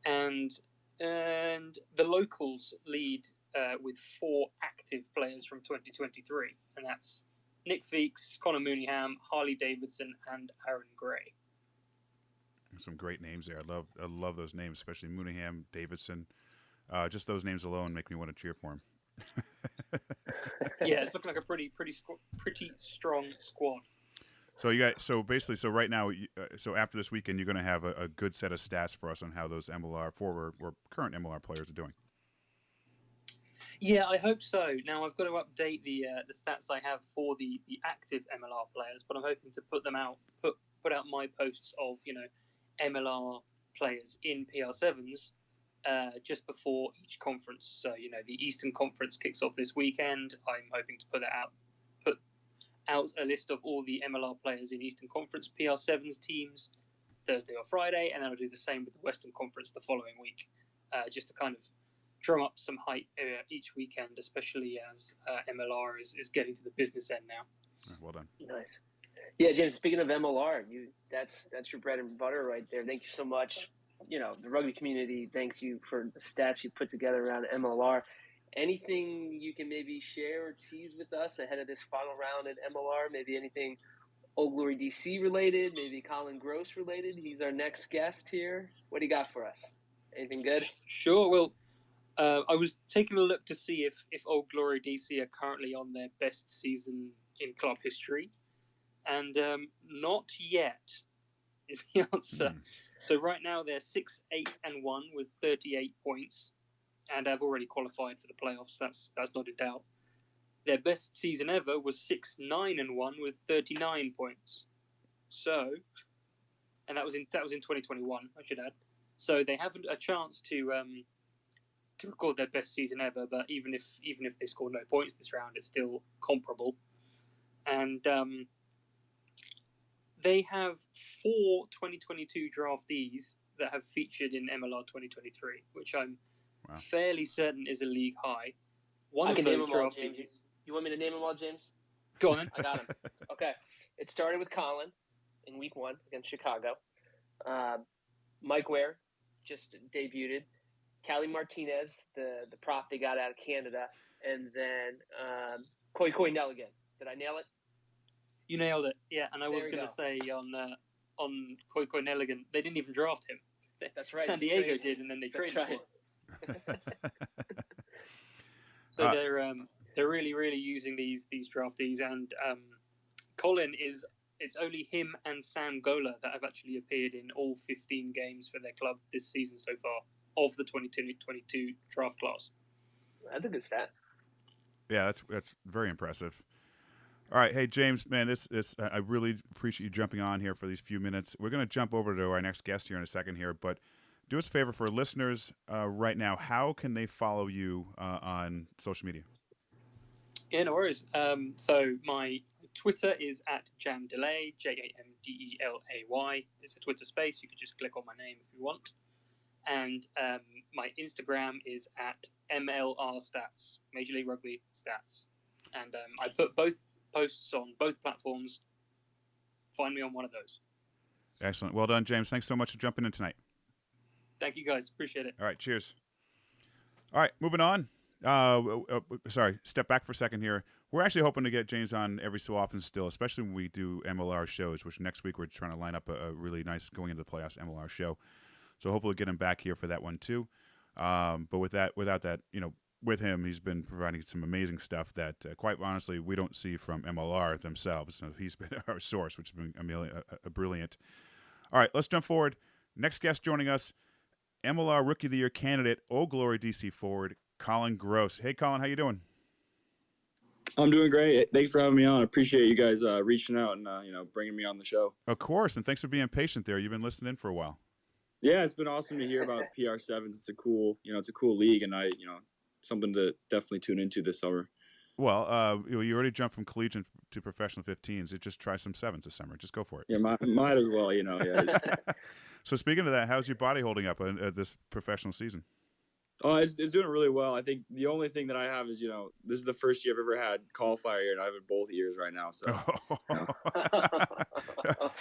And the locals lead with 4 active players from 2023, and that's Nick Feeks, Connor Mooneyham, Harley Davidson, and Aaron Gray. Some great names there. I love those names, especially Mooneyham, Davidson. Just those names alone make me want to cheer for him. Yeah, it's looking like a pretty strong squad. So right now, so after this weekend, you're going to have a good set of stats for us on how those MLR forward or current MLR players are doing. Yeah, I hope so. Now I've got to update the stats I have for the active MLR players, but I'm hoping to put out my posts of MLR players in PR7s just before each conference. So the Eastern Conference kicks off this weekend. I'm hoping to put out a list of all the MLR players in Eastern Conference PR7s teams Thursday or Friday, and then I'll do the same with the Western Conference the following week, just to kind of drum up some hype each weekend, especially as MLR is getting to the business end now. Well done. Nice. Yeah, James, speaking of MLR, that's your bread and butter right there. Thank you so much. The rugby community thanks you for the stats you put together around MLR. Anything you can maybe share or tease with us ahead of this final round at MLR? Maybe anything Old Glory DC related, maybe Collin Grosse related? He's our next guest here. What do you got for us? Anything good? Sure. Well, I was taking a look to see if Old Glory DC are currently on their best season in club history, and not yet is the answer. So right now they're 6-8-1 with 38 points, and have already qualified for the playoffs. That's not in doubt. Their best season ever was 6-9-1 with 39 points. So, and that was in 2021, I should add. So they have a chance to record their best season ever. But even if they score no points this round, it's still comparable. And they have 4 2022 draftees that have featured in MLR 2023, which I'm fairly certain is a league high. I can name them all, James. You want me to name them all, James? Go on then. I got them. Okay. It started with Collin in week 1 against Chicago. Mike Ware just debuted. Callie Martinez, the prop they got out of Canada. And then Koi Nelligan. Did I nail it? You nailed it, yeah. And I was going to say on Koi Nelligan, they didn't even draft him. That's right. San Diego did, and then they traded for him. So they're really, really using these draftees, and Collin it's only him and Sam Gola that have actually appeared in all 15 games for their club this season so far of the 2022 draft class. That's a good stat. Yeah, that's very impressive. All right, hey James, man, this I really appreciate you jumping on here for these few minutes. We're going to jump over to our next guest here in a second here, but do us a favor for listeners right now. How can they follow you on social media? Yeah, no worries. So my Twitter is at Jamdelay, Jamdelay. It's a Twitter space. You can just click on my name if you want. And my Instagram is at MLR Stats, Major League Rugby Stats. And I put both posts on both platforms. Find me on one of those. Excellent. Well done, James. Thanks so much for jumping in tonight. Thank you, guys. Appreciate it. All right, cheers. All right, moving on. Sorry, step back for a second here. We're actually hoping to get James on every so often still, especially when we do MLR shows, which next week we're trying to line up a really nice going into the playoffs MLR show. So hopefully get him back here for that one too. But without that, with him, he's been providing some amazing stuff that, quite honestly, we don't see from MLR themselves. So he's been our source, which has been brilliant. All right, let's jump forward. Next guest joining us, MLR Rookie of the Year candidate, Old Glory DC forward, Collin Grosse. Hey, Collin, how you doing? I'm doing great. Thanks for having me on. I appreciate you guys reaching out and bringing me on the show. Of course, and thanks for being patient there. You've been listening in for a while. Yeah, it's been awesome to hear about PR7s. It's a cool, it's a cool league, and something to definitely tune into this summer. Well, you already jumped from collegiate to professional 15s. You just try some 7s this summer. Just go for it. Yeah, might as well, Yeah. So speaking of that, how's your body holding up this professional season? Oh, it's doing really well. I think the only thing that I have is, this is the first year I've ever had qualifier year, and I have it both years right now. So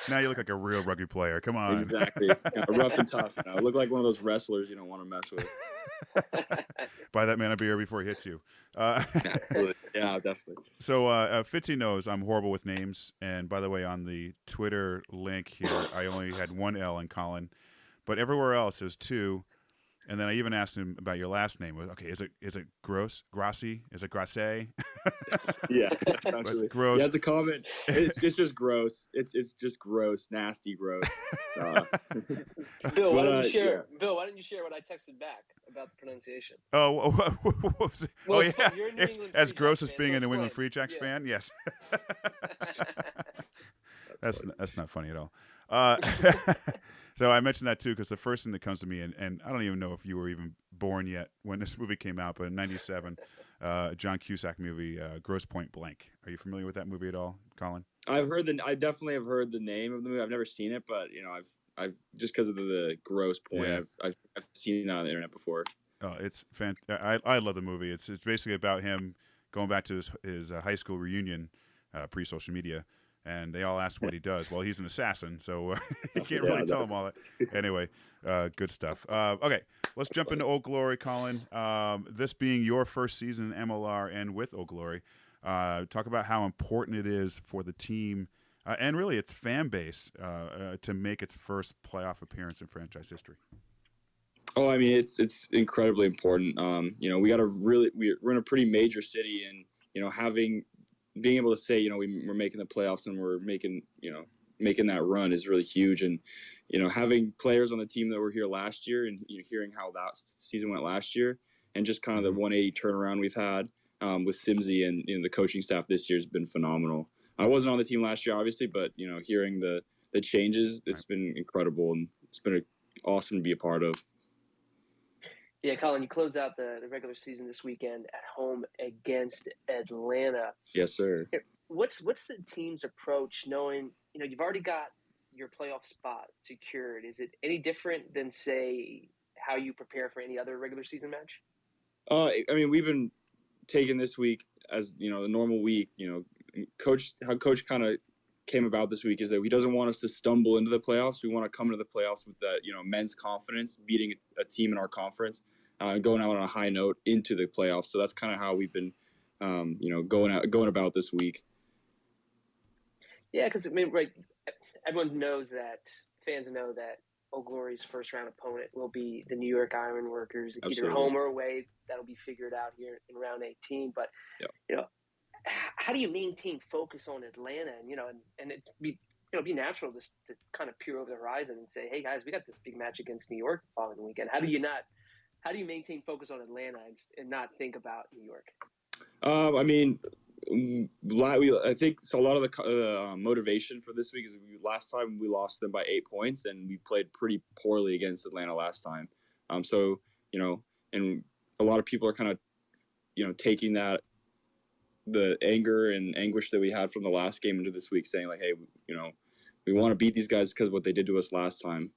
now you look like a real rugby player. Come on. Exactly. Rough and tough. I look like one of those wrestlers you don't want to mess with. Buy that man a beer before he hits you. Yeah, definitely. So Fitzy knows I'm horrible with names. And by the way, on the Twitter link here, I only had one L in Collin, but everywhere else is 2. And then I even asked him about your last name. Okay, is it Grosse? Grossi? Is it Grosse? Yeah, actually. Gross. Yeah, it's a comment. It's just gross. It's just gross, nasty, gross. Bill, why didn't you share? Yeah. Bill, why didn't you share what I texted back about the pronunciation? Oh, what was it? Well, yeah, it's as gross as fan, being so a New England fun. Free Jacks fan. Yes. That's not funny at all. So I mentioned that too because the first thing that comes to me, and I don't even know if you were even born yet when this movie came out, but in '97, John Cusack movie, Grosse Point Blank. Are you familiar with that movie at all, Collin? I definitely have heard the name of the movie. I've never seen it, but I've just because of the gross point, yeah. I've seen it on the internet before. It's I love the movie. It's basically about him going back to his high school reunion, pre-social media, and they all ask what he does. Well, he's an assassin, so you can't really tell him all that. Anyway, good stuff. Okay, let's jump into Old Glory, Collin. This being your first season in MLR and with Old Glory, talk about how important it is for the team and really its fan base to make its first playoff appearance in franchise history. Oh, I mean, it's incredibly important. We got we're in a pretty major city, and being able to say, we're making the playoffs and we're making that run is really huge. And having players on the team that were here last year, and hearing how that season went last year, and just kind of the 180 turnaround we've had with Simsy and the coaching staff this year has been phenomenal. I wasn't on the team last year, obviously, but hearing the changes, it's been incredible, and it's been awesome to be a part of. Yeah, Collin, you close out the regular season this weekend at home against Atlanta. Yes, sir. What's the team's approach, knowing you've already got your playoff spot secured? Is it any different than, say, how you prepare for any other regular season match? I mean, we've been taking this week as the normal week. How coach kind of came about this week is that he doesn't want us to stumble into the playoffs. We want to come into the playoffs with that immense confidence, beating a team in our conference, going out on a high note into the playoffs. So that's kind of how we've been going about this week. Yeah, because right, everyone knows that, fans know that Old Glory's first round opponent will be the New York Ironworkers. Absolutely. Either home or away. That'll be figured out here in round 18. But how do you maintain focus on Atlanta, and it be natural to kind of peer over the horizon and say, hey guys, we got this big match against New York the following weekend. How do you maintain focus on Atlanta and not think about New York? I mean, I think so. A lot of the motivation for this week is last time we lost them by 8 points, and we played pretty poorly against Atlanta last time. And a lot of people are kind of taking that, the anger and anguish that we had from the last game into this week, saying like, hey, we want to beat these guys because of what they did to us last time.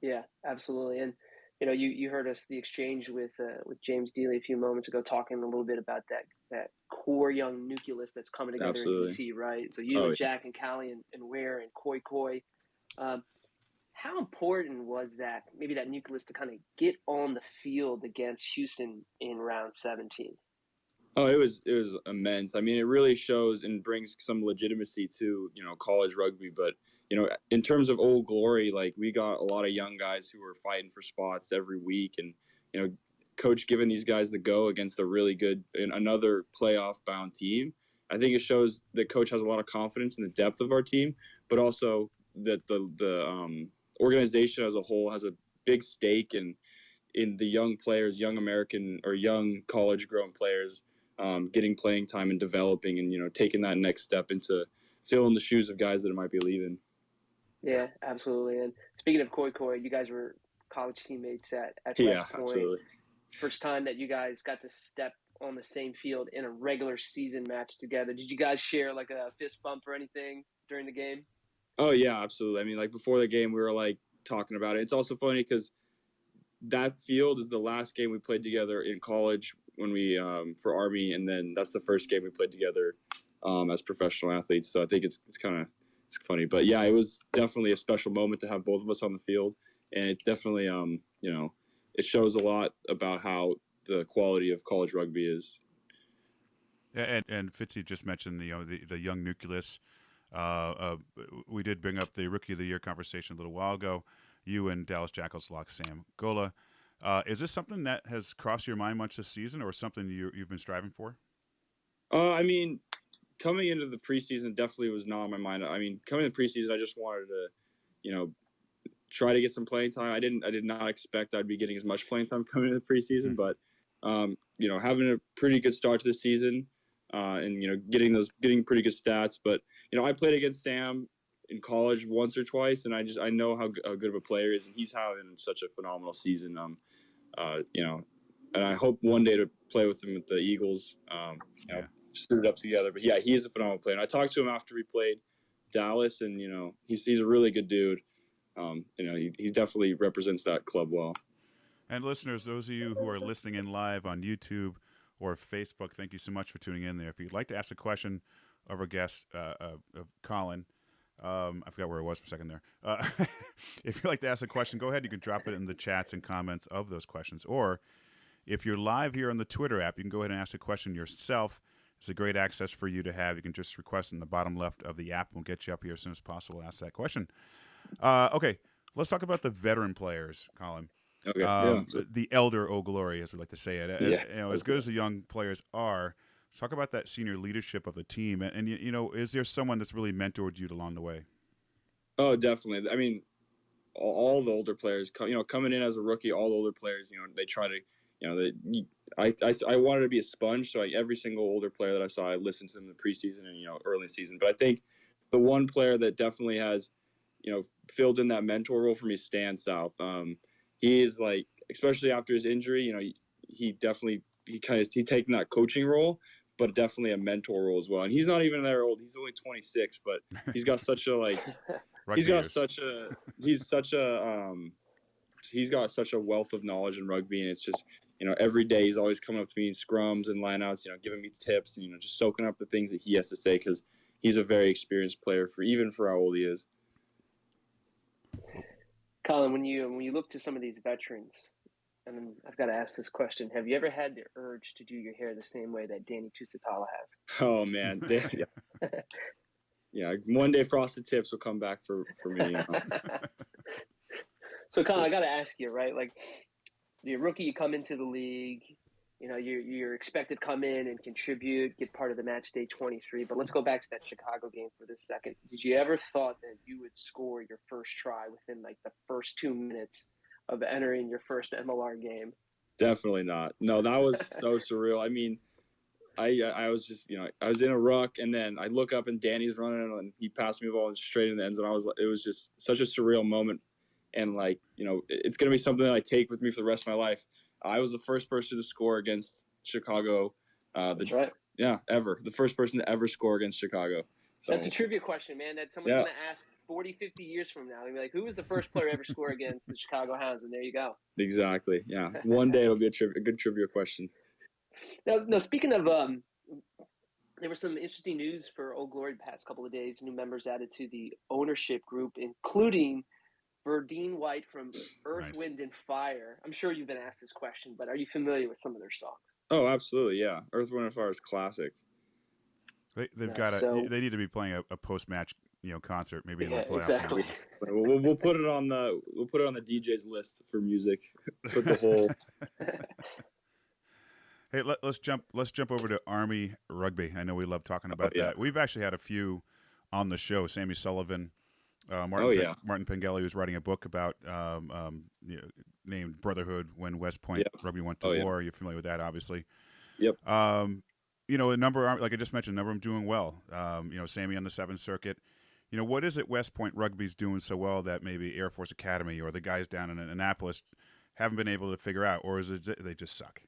Yeah, absolutely. And you heard us the exchange with James Deeley a few moments ago, talking a little bit about that core young nucleus that's coming together Absolutely. in DC, right? So you and Jack and Callie and Ware and Koi. How important was that nucleus to kind of get on the field against Houston in round 17? Oh, it was immense. I mean, it really shows and brings some legitimacy to, college rugby. But, in terms of Old Glory, like, we got a lot of young guys who were fighting for spots every week. And, coach giving these guys the go against a really good and another playoff-bound team, I think it shows that coach has a lot of confidence in the depth of our team, but also that the organization as a whole has a big stake in the young players, young American or young college-grown players, getting playing time and developing and, taking that next step into filling the shoes of guys that might be leaving. Yeah, absolutely. And speaking of Koi, you guys were college teammates at West Point. Absolutely. First time that you guys got to step on the same field in a regular season match together. Did you guys share like a fist bump or anything during the game? Oh, yeah, absolutely. I mean, like before the game, we were like talking about it. It's also funny because that field is the last game we played together in college when we for Army, and then that's the first game we played together as professional athletes. So I think it's funny, but yeah, it was definitely a special moment to have both of us on the field, and it definitely it shows a lot about how the quality of college rugby is. And Fitzy just mentioned the young nucleus. We did bring up the Rookie of the Year conversation a little while ago. You and Dallas Jackals lock Sam Gola. Is this something that has crossed your mind much this season, or something you've been striving for? I mean, coming into the preseason definitely was not on my mind. I mean, coming into the preseason, I just wanted to, try to get some playing time. I did not expect I'd be getting as much playing time coming into the preseason, but having a pretty good start to the season, and getting pretty good stats. But I played against Sam in college once or twice, and I know how good of a player he is, and he's having such a phenomenal season. And I hope one day to play with him with the Eagles. Suited up together. But yeah, he is a phenomenal player. And I talked to him after we played Dallas, and he's a really good dude. He definitely represents that club well. And listeners, those of you who are listening in live on YouTube or Facebook, thank you so much for tuning in there. If you'd like to ask a question of our guest, of Collin, I forgot where it was for a second there. If you'd like to ask a question, go ahead. You can drop it in the chats and comments of those questions. Or if you're live here on the Twitter app, you can go ahead and ask a question yourself. It's a great access for you to have. You can just request in the bottom left of the app. We'll get you up here as soon as possible to ask that question. Okay, let's talk about the veteran players, Collin. Okay. The elder Old Glory, as we like to say it. Yeah. As good as the young players are, talk about that senior leadership of the team. And is there someone that's really mentored you along the way? Oh, definitely. I mean, all the older players, coming in as a rookie, all the older players, they try to, I wanted to be a sponge. So like every single older player that I saw, I listened to them in the preseason and, early season. But I think the one player that definitely has, filled in that mentor role for me is Stan South. He is like, especially after his injury, he taken that coaching role, but definitely a mentor role as well. And he's not even that old. He's only 26, but he's got such a he's got such a wealth of knowledge in rugby. And it's just, every day he's always coming up to me in scrums and lineouts, giving me tips and, just soaking up the things that he has to say, because he's a very experienced player for how old he is. Collin, when you look to some of these veterans, and then I've got to ask this question: have you ever had the urge to do your hair the same way that Danny Tusitala has? Oh man, yeah. One day frosted tips will come back for me. So, Collin, I got to ask you, right? Like, you're a rookie, you come into the league, you're expected to come in and contribute, get part of the match day 23. But let's go back to that Chicago game for this second. Did you ever thought that you would score your first try within like the first 2 minutes of entering your first MLR game? Definitely not. No, that was so surreal. I mean, I was just, I was in a ruck, and then I look up and Danny's running, and he passed me the ball straight in the end zone. It was just such a surreal moment. And it's going to be something that I take with me for the rest of my life. I was the first person to score against Chicago. That's right. Yeah, ever. The first person to ever score against Chicago. So, that's a trivia question, man, that someone's going to ask 40, 50 years from now. They'll be like, who was the first player to ever score against the Chicago Hounds? And there you go. Exactly, yeah. One day it'll be a good trivia question. Now, speaking of, there was some interesting news for Old Glory the past couple of days. New members added to the ownership group, including Verdine White from Earth, Nice. Wind, and Fire. I'm sure you've been asked this question, but are you familiar with some of their songs? Oh, absolutely, yeah. Earth, Wind, and Fire is classic. They need to be playing a post-match, concert, maybe in the playoff. Exactly. We'll put it on the DJ's list for music. Put the whole. Hey, let's jump over to Army Rugby. I know we love talking about that. We've actually had a few on the show. Sammy Sullivan, Martin Pengelly, who's writing a book about named Brotherhood when West Point Rugby went to war. You're familiar with that, obviously. Yep. A number, like I just mentioned, a number of them doing well. Sammy on the 7th Circuit. What is it West Point Rugby's doing so well that maybe Air Force Academy or the guys down in Annapolis haven't been able to figure out, or is it they just suck?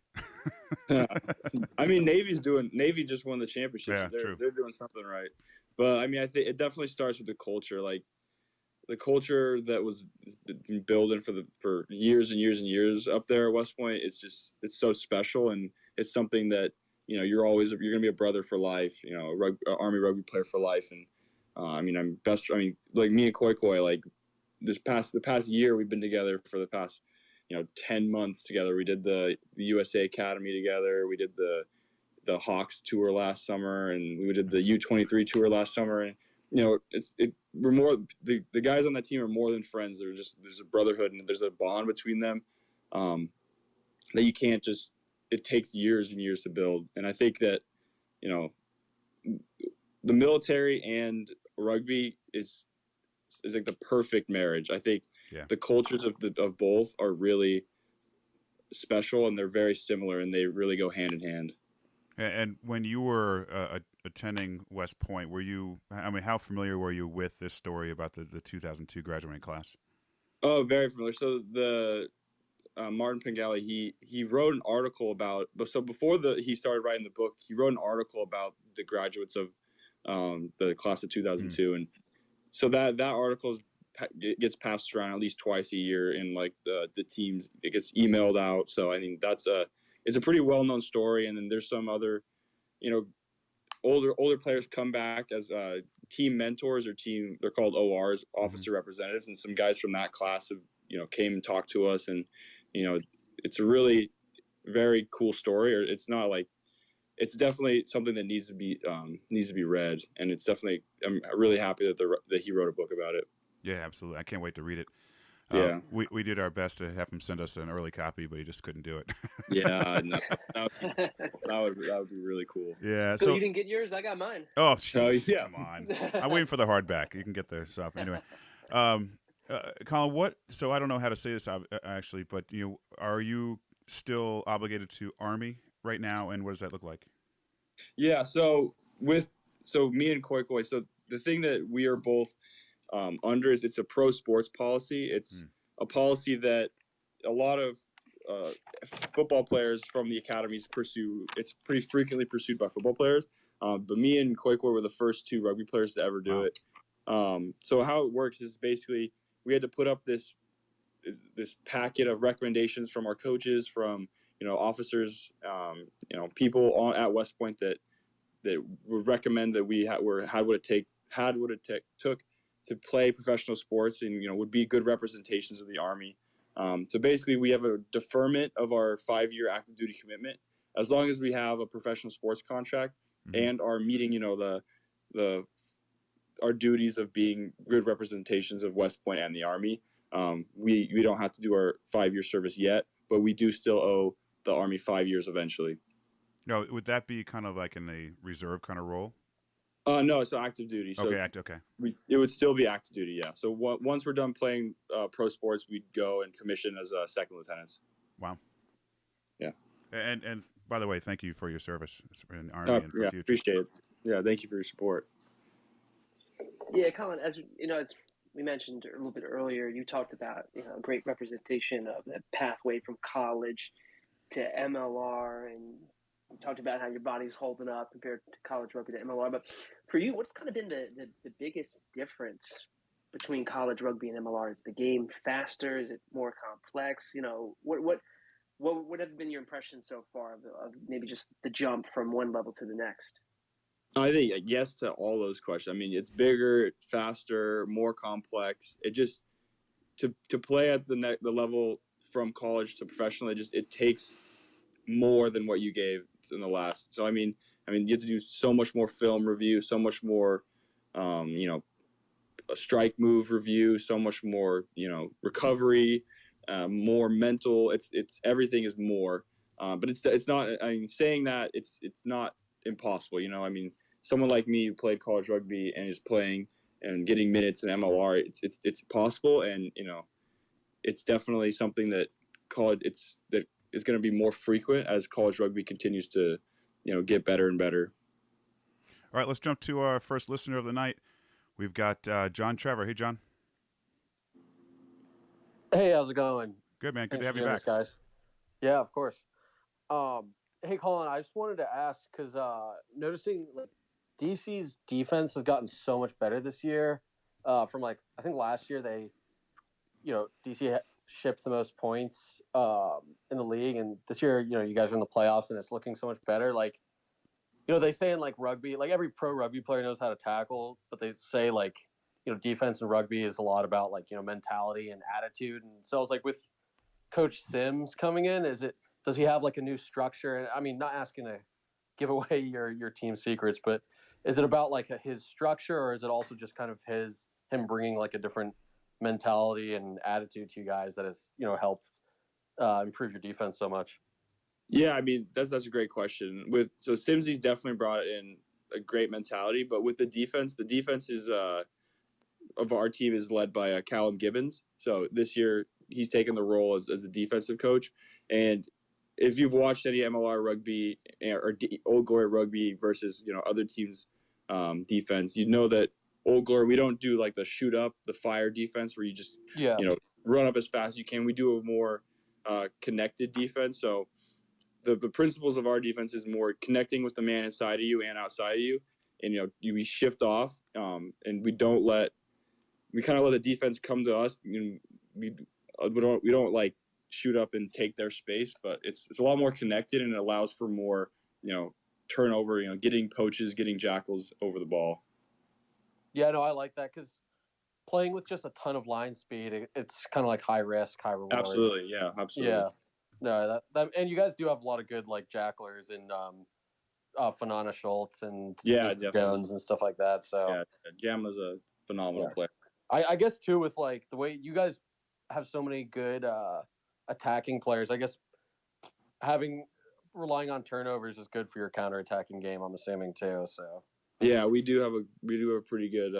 I mean, Navy just won the championship. Yeah, so they're doing something right. But I mean, I think it definitely starts with the culture. Like the culture that was been building for years and years and years up there at West Point. It's so special, and it's something that you're gonna be a brother for life. Army rugby player for life. And like me and Koi, like the past year we've been together for the past 10 months together. We did the USA Academy together. We did the Hawks tour last summer, and we did the U23 tour last summer. And we're more the guys on that team are more than friends. There's a brotherhood, and there's a bond between them that you can't just. It takes years and years to build. And I think that the military and rugby is like the perfect marriage. I think the cultures of both are really special, and they're very similar, and they really go hand in hand. And when you were attending West Point, how familiar were you with this story about the 2002 graduating class? Oh, very familiar. So the Martin Pengelly, he wrote an article about. So before he started writing the book, he wrote an article about the graduates of the class of 2002, and so that article it gets passed around at least twice a year in like the teams. It gets emailed out. So I think it's a pretty well known story. And then there's some other, older players come back as team mentors or they're called ORs, officer representatives, and some guys from that class have came and talked to us, and it's a really very cool story. Or it's not like, it's definitely something that needs to be read, and it's definitely, I'm really happy that he wrote a book about it. Yeah, absolutely. I can't wait to read it. Yeah, we did our best to have him send us an early copy, but he just couldn't do it. yeah, no, that would be really cool. Yeah. So you didn't get yours? I got mine. Oh, jeez, yeah. Come on. I'm waiting for the hardback. You can get the stuff anyway. Collin, so I don't know how to say this actually, but are you still obligated to Army right now, and what does that look like? Yeah, so me and Koi, so the thing that we are both under is it's a pro sports policy. It's a policy that a lot of football players from the academies pursue. It's pretty frequently pursued by football players. But me and Koi were the first two rugby players to ever do it. So how it works is basically we had to put up this packet of recommendations from our coaches, from officers, people at West Point that would recommend that we had what it took to play professional sports, and would be good representations of the Army. So basically, we have a deferment of our 5-year active duty commitment as long as we have a professional sports contract and are meeting our duties of being good representations of West Point and the Army. We don't have to do our 5-year service yet, but we do still owe the Army 5 years eventually. No, would that be kind of like in a reserve kind of role? No, it's active duty. So okay. It would still be active duty, yeah. So once we're done playing pro sports, we'd go and commission as second lieutenants. Wow. Yeah. And by the way, thank you for your service in the Army and for future. Appreciate it. Yeah, thank you for your support. Yeah, Collin, as we mentioned a little bit earlier, you talked about great representation of the pathway from college to MLR, and you talked about how your body's holding up compared to college rugby to MLR. But for you, what's kind of been the biggest difference between college rugby and MLR? Is the game faster? Is it more complex? What have been your impressions so far of maybe just the jump from one level to the next? I think yes to all those questions. I mean, it's bigger, faster, more complex. It just to play at the level from college to professional, it takes more than what you gave in the last. So I mean, you have to do so much more film review, so much more, a strike move review, so much more, recovery, more mental. It's everything is more, but it's not. I mean, saying that it's not impossible. I mean, someone like me who played college rugby and is playing and getting minutes in MLR, it's possible, and it's definitely something that is going to be more frequent as college rugby continues to get better and better. All right, let's jump to our first listener of the night. We've got John Trevor. Hey, John. Hey, how's it going? Good, man. Good Thanks to have for you doing back. this, guys. Yeah, of course. Hey, Collin, I just wanted to ask because noticing DC's defense has gotten so much better this year. From I think last year they, DC shipped the most points in the league, and this year, you guys are in the playoffs and it's looking so much better. They say in rugby, every pro rugby player knows how to tackle, but they say defense in rugby is a lot about mentality and attitude. And so I was with Coach Sims coming in, does he have a new structure? And I mean, not asking to give away your team secrets, but is it about his structure, or is it also just kind of him bringing a different mentality and attitude to you guys that has helped improve your defense so much? Yeah, I mean that's a great question. So Simsy's definitely brought in a great mentality, but with the defense is of our team is led by Callum Gibbons. So this year he's taken the role as a defensive coach. And if you've watched any MLR rugby or Old Glory rugby versus other teams' defense, you know that Old Glory, we don't do the shoot up, the fire defense where you just run up as fast as you can. We do a more connected defense. So the principles of our defense is more connecting with the man inside of you and outside of you, and we shift off, and we don't let we kind of let the defense come to us. You know, we don't like shoot up and take their space, but it's a lot more connected, and it allows for more, you know, turnover, you know, getting poaches, getting jackals over the ball. Yeah, no, I like that because playing with just a ton of line speed, it's kind of like high risk, high reward. Absolutely, yeah, absolutely. Yeah, no, that and you guys do have a lot of good like jacklers and Fanana Schultz and Jones and stuff like that. So yeah, Jamla's a phenomenal player. I guess too with like the way you guys have so many good attacking players. I guess relying on turnovers is good for your counterattacking game. I'm assuming too. So yeah, we do have a pretty good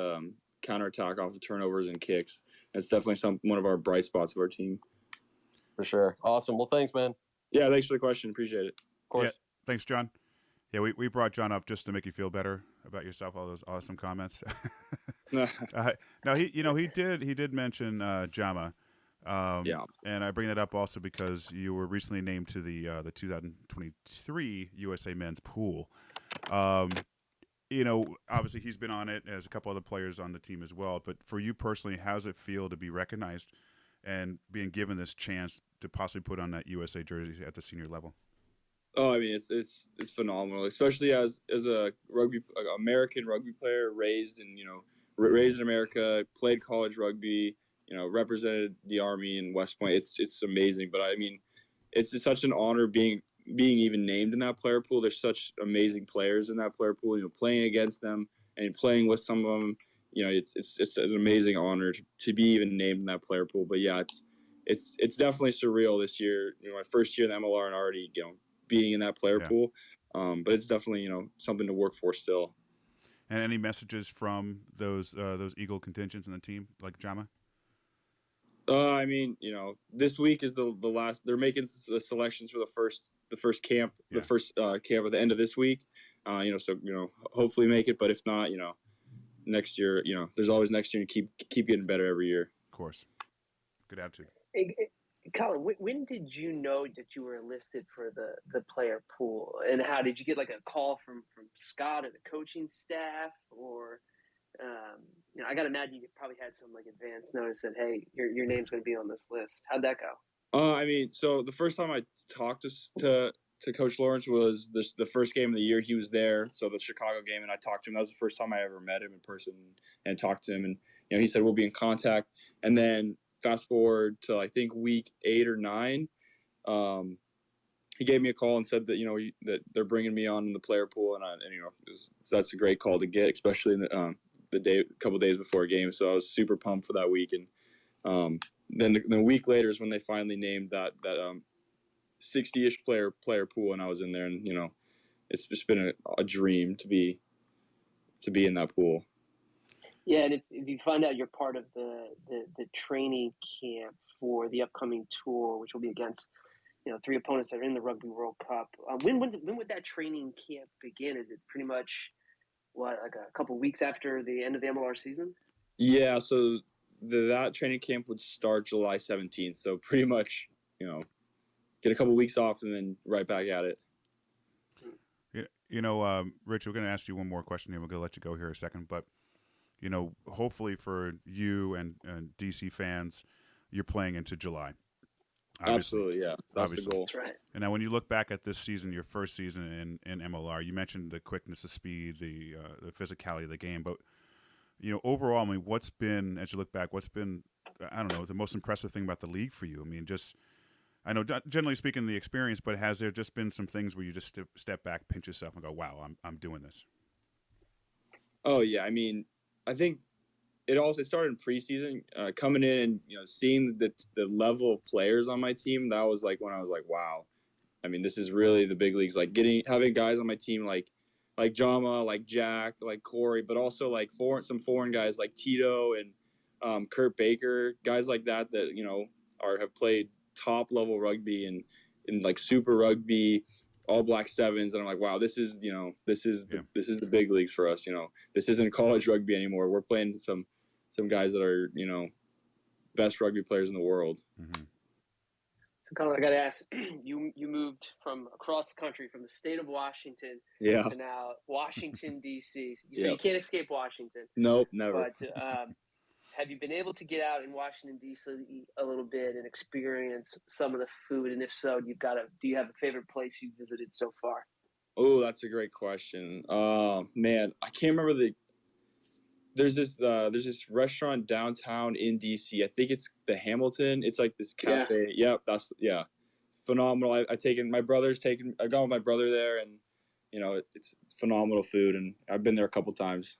counterattack off of turnovers and kicks. That's definitely one of our bright spots of our team. For sure. Awesome. Well, thanks, man. Yeah, thanks for the question. Appreciate it. Of course. Yeah, thanks, John. Yeah, we brought John up just to make you feel better about yourself. All those awesome comments. No, he did mention Jama. Yeah, and I bring that up also because you were recently named to the 2023 USA Men's Pool. You know, obviously he's been on it, as a couple other players on the team as well. But for you personally, how does it feel to be recognized and being given this chance to possibly put on that USA jersey at the senior level? Oh, I mean, it's phenomenal, especially as a American rugby player, raised in America, played college rugby, you know, represented the Army in West Point. It's amazing. But I mean, it's just such an honor being even named in that player pool. There's such amazing players in that player pool. You know, playing against them and playing with some of them, you know, it's an amazing honor to be even named in that player pool. But yeah, it's definitely surreal this year. You know, my first year in the MLR and already, you know, being in that player pool. But it's definitely, you know, something to work for still. And any messages from those Eagle contingents in the team, like Jama? I mean, you know, this week is the last. They're making the selections for the first camp, the first camp at the end of this week. You know, so you know, hopefully make it. But if not, you know, next year, you know, there's always next year, and keep getting better every year. Of course, good attitude. Hey, Collin, when did you know that you were enlisted for the player pool, and how did you get like a call from Scott or the coaching staff, or you know, I gotta imagine you probably had some like advance notice that, hey, your name's going to be on this list. How'd that go? I mean, so the first time I talked to Coach Lawrence was the first game of the year. He was there, so the Chicago game, and I talked to him. That was the first time I ever met him in person and talked to him. And you know, he said we'll be in contact. And then fast forward to I think week 8 or 9, he gave me a call and said that, you know, that they're bringing me on in the player pool, and you know, that's a great call to get, especially in the couple days before a game. So I was super pumped for that week. And then a week later is when they finally named that 60-ish player pool, and I was in there. And you know, it's just been a dream to be in that pool. Yeah, and if you find out you're part of the training camp for the upcoming tour, which will be against, you know, 3 opponents that are in the Rugby World Cup, when would that training camp begin? Is it pretty much like a couple weeks after the end of the MLR season? Yeah, so that training camp would start July 17th. So pretty much, you know, get a couple weeks off and then right back at it. Yeah, you know, Rich, we're going to ask you one more question here. We're going to let you go here a second, but you know, hopefully for you and DC fans, you're playing into July. Obviously. Absolutely, yeah. That's the goal. That's right. And now when you look back at this season, your first season in MLR, you mentioned the quickness, the speed, the physicality of the game. But, you know, overall, I mean, what's been, as you look back, what's been, I don't know, the most impressive thing about the league for you? I mean, just, I know generally speaking the experience, but has there just been some things where you just step back, pinch yourself and go, wow, I'm doing this? Oh, yeah. I mean, I think it started in preseason, coming in and, you know, seeing the level of players on my team. That was like when I was like, wow, I mean, this is really the big leagues. Like having guys on my team like Jama, like Jack, like Corey, but also like some foreign guys like Tito and Kurt Baker, guys like that you know have played top level rugby and in like Super Rugby, All Black Sevens, and I'm like, wow, this is the big leagues for us. You know, this isn't college rugby anymore. We're playing some guys that are, you know, best rugby players in the world. Mm-hmm. So, Collin, I got to ask, you moved from across the country, from the state of Washington to now Washington, D.C. So you can't escape Washington. Nope, never. But have you been able to get out in Washington D.C. a little bit and experience some of the food? And if so, do you have a favorite place you've visited so far? Oh, that's a great question. Man, I can't remember there's this restaurant downtown in DC. I think it's the Hamilton. It's like this cafe. Yep, yeah, phenomenal. I've gone with my brother there, and it's phenomenal food, and I've been there a couple times.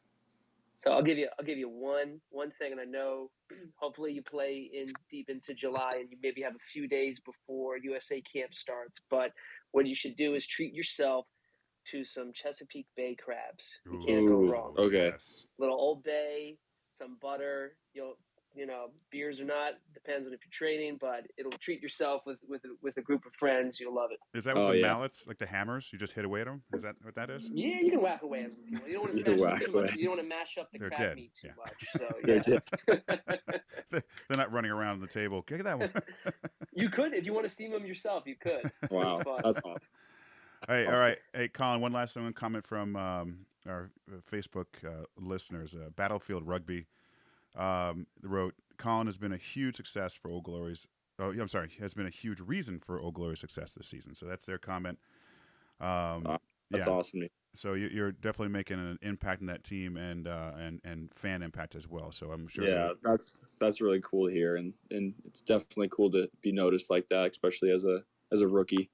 So I'll give you one thing, and I know hopefully you play in deep into July, and you maybe have a few days before USA camp starts. But what you should do is treat yourself to some Chesapeake Bay crabs. You can't go wrong. Okay. Yes. Little Old Bay, some butter. Beers or not, depends on if you're training, but it'll treat yourself with a group of friends. You'll love it. Is that with the mallets, like the hammers? You just hit away at them? Is that what that is? Yeah, you can whack away at them if you want. You don't want to smash them too much. You don't want to mash up the They're crab dead. meat too Yeah. much. So They're dead. They're not running around the table. Kick that one. You could, if you want to steam them yourself, you could. Wow, that's awesome. Hey, all right. Hey, Collin, one last comment from our Facebook listeners. Battlefield Rugby wrote, Collin has been a huge success for Old Glory's. Oh, I'm sorry, has been a huge reason for Old Glory's success this season. So that's their comment. That's awesome. So you're definitely making an impact in that team and fan impact as well. So I'm sure. Yeah, that's really cool to hear, and it's definitely cool to be noticed like that, especially as a rookie.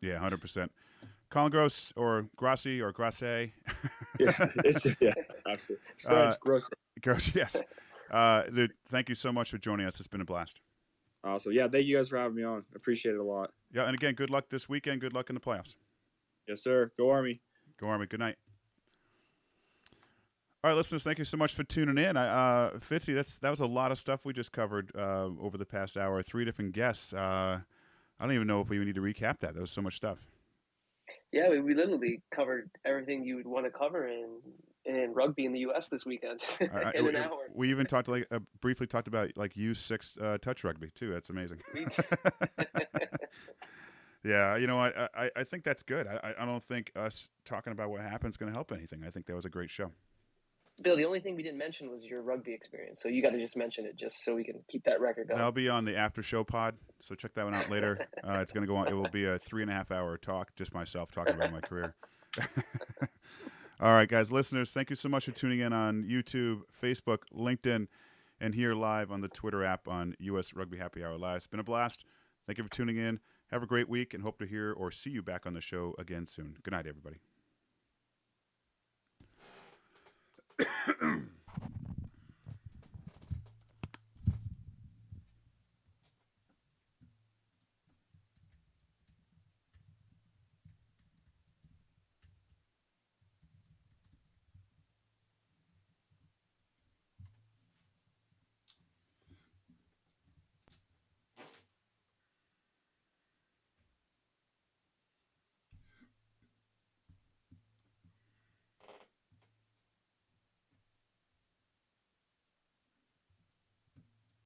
Yeah, 100%. Collin Grosse or Grossi or Grosse. Yeah, it's just absolutely. It's French, Grosse. Grosse, yes. Dude, thank you so much for joining us. It's been a blast. Awesome. Yeah, thank you guys for having me on. I appreciate it a lot. Yeah, and again, good luck this weekend. Good luck in the playoffs. Yes, sir. Go Army. Go Army. Good night. All right, listeners, thank you so much for tuning in. Fitzy, that was a lot of stuff we just covered over the past hour. 3 different guests. I don't even know if we need to recap that. There was so much stuff. Yeah, we literally covered everything you would want to cover in rugby in the U.S. this weekend in an hour. We even briefly talked about U6 touch rugby too. That's amazing. Yeah, you know what? I think that's good. I don't think us talking about what happened is going to help anything. I think that was a great show. Bill, the only thing we didn't mention was your rugby experience, so you got to just mention it just so we can keep that record going. That'll be on the after show pod, so check that one out later. It's going to go on. It will be a 3.5 hour talk, just myself talking about my career. All right, guys, listeners, thank you so much for tuning in on YouTube, Facebook, LinkedIn, and here live on the Twitter app on US Rugby Happy Hour Live. It's been a blast. Thank you for tuning in. Have a great week and hope to hear or see you back on the show again soon. Good night, everybody.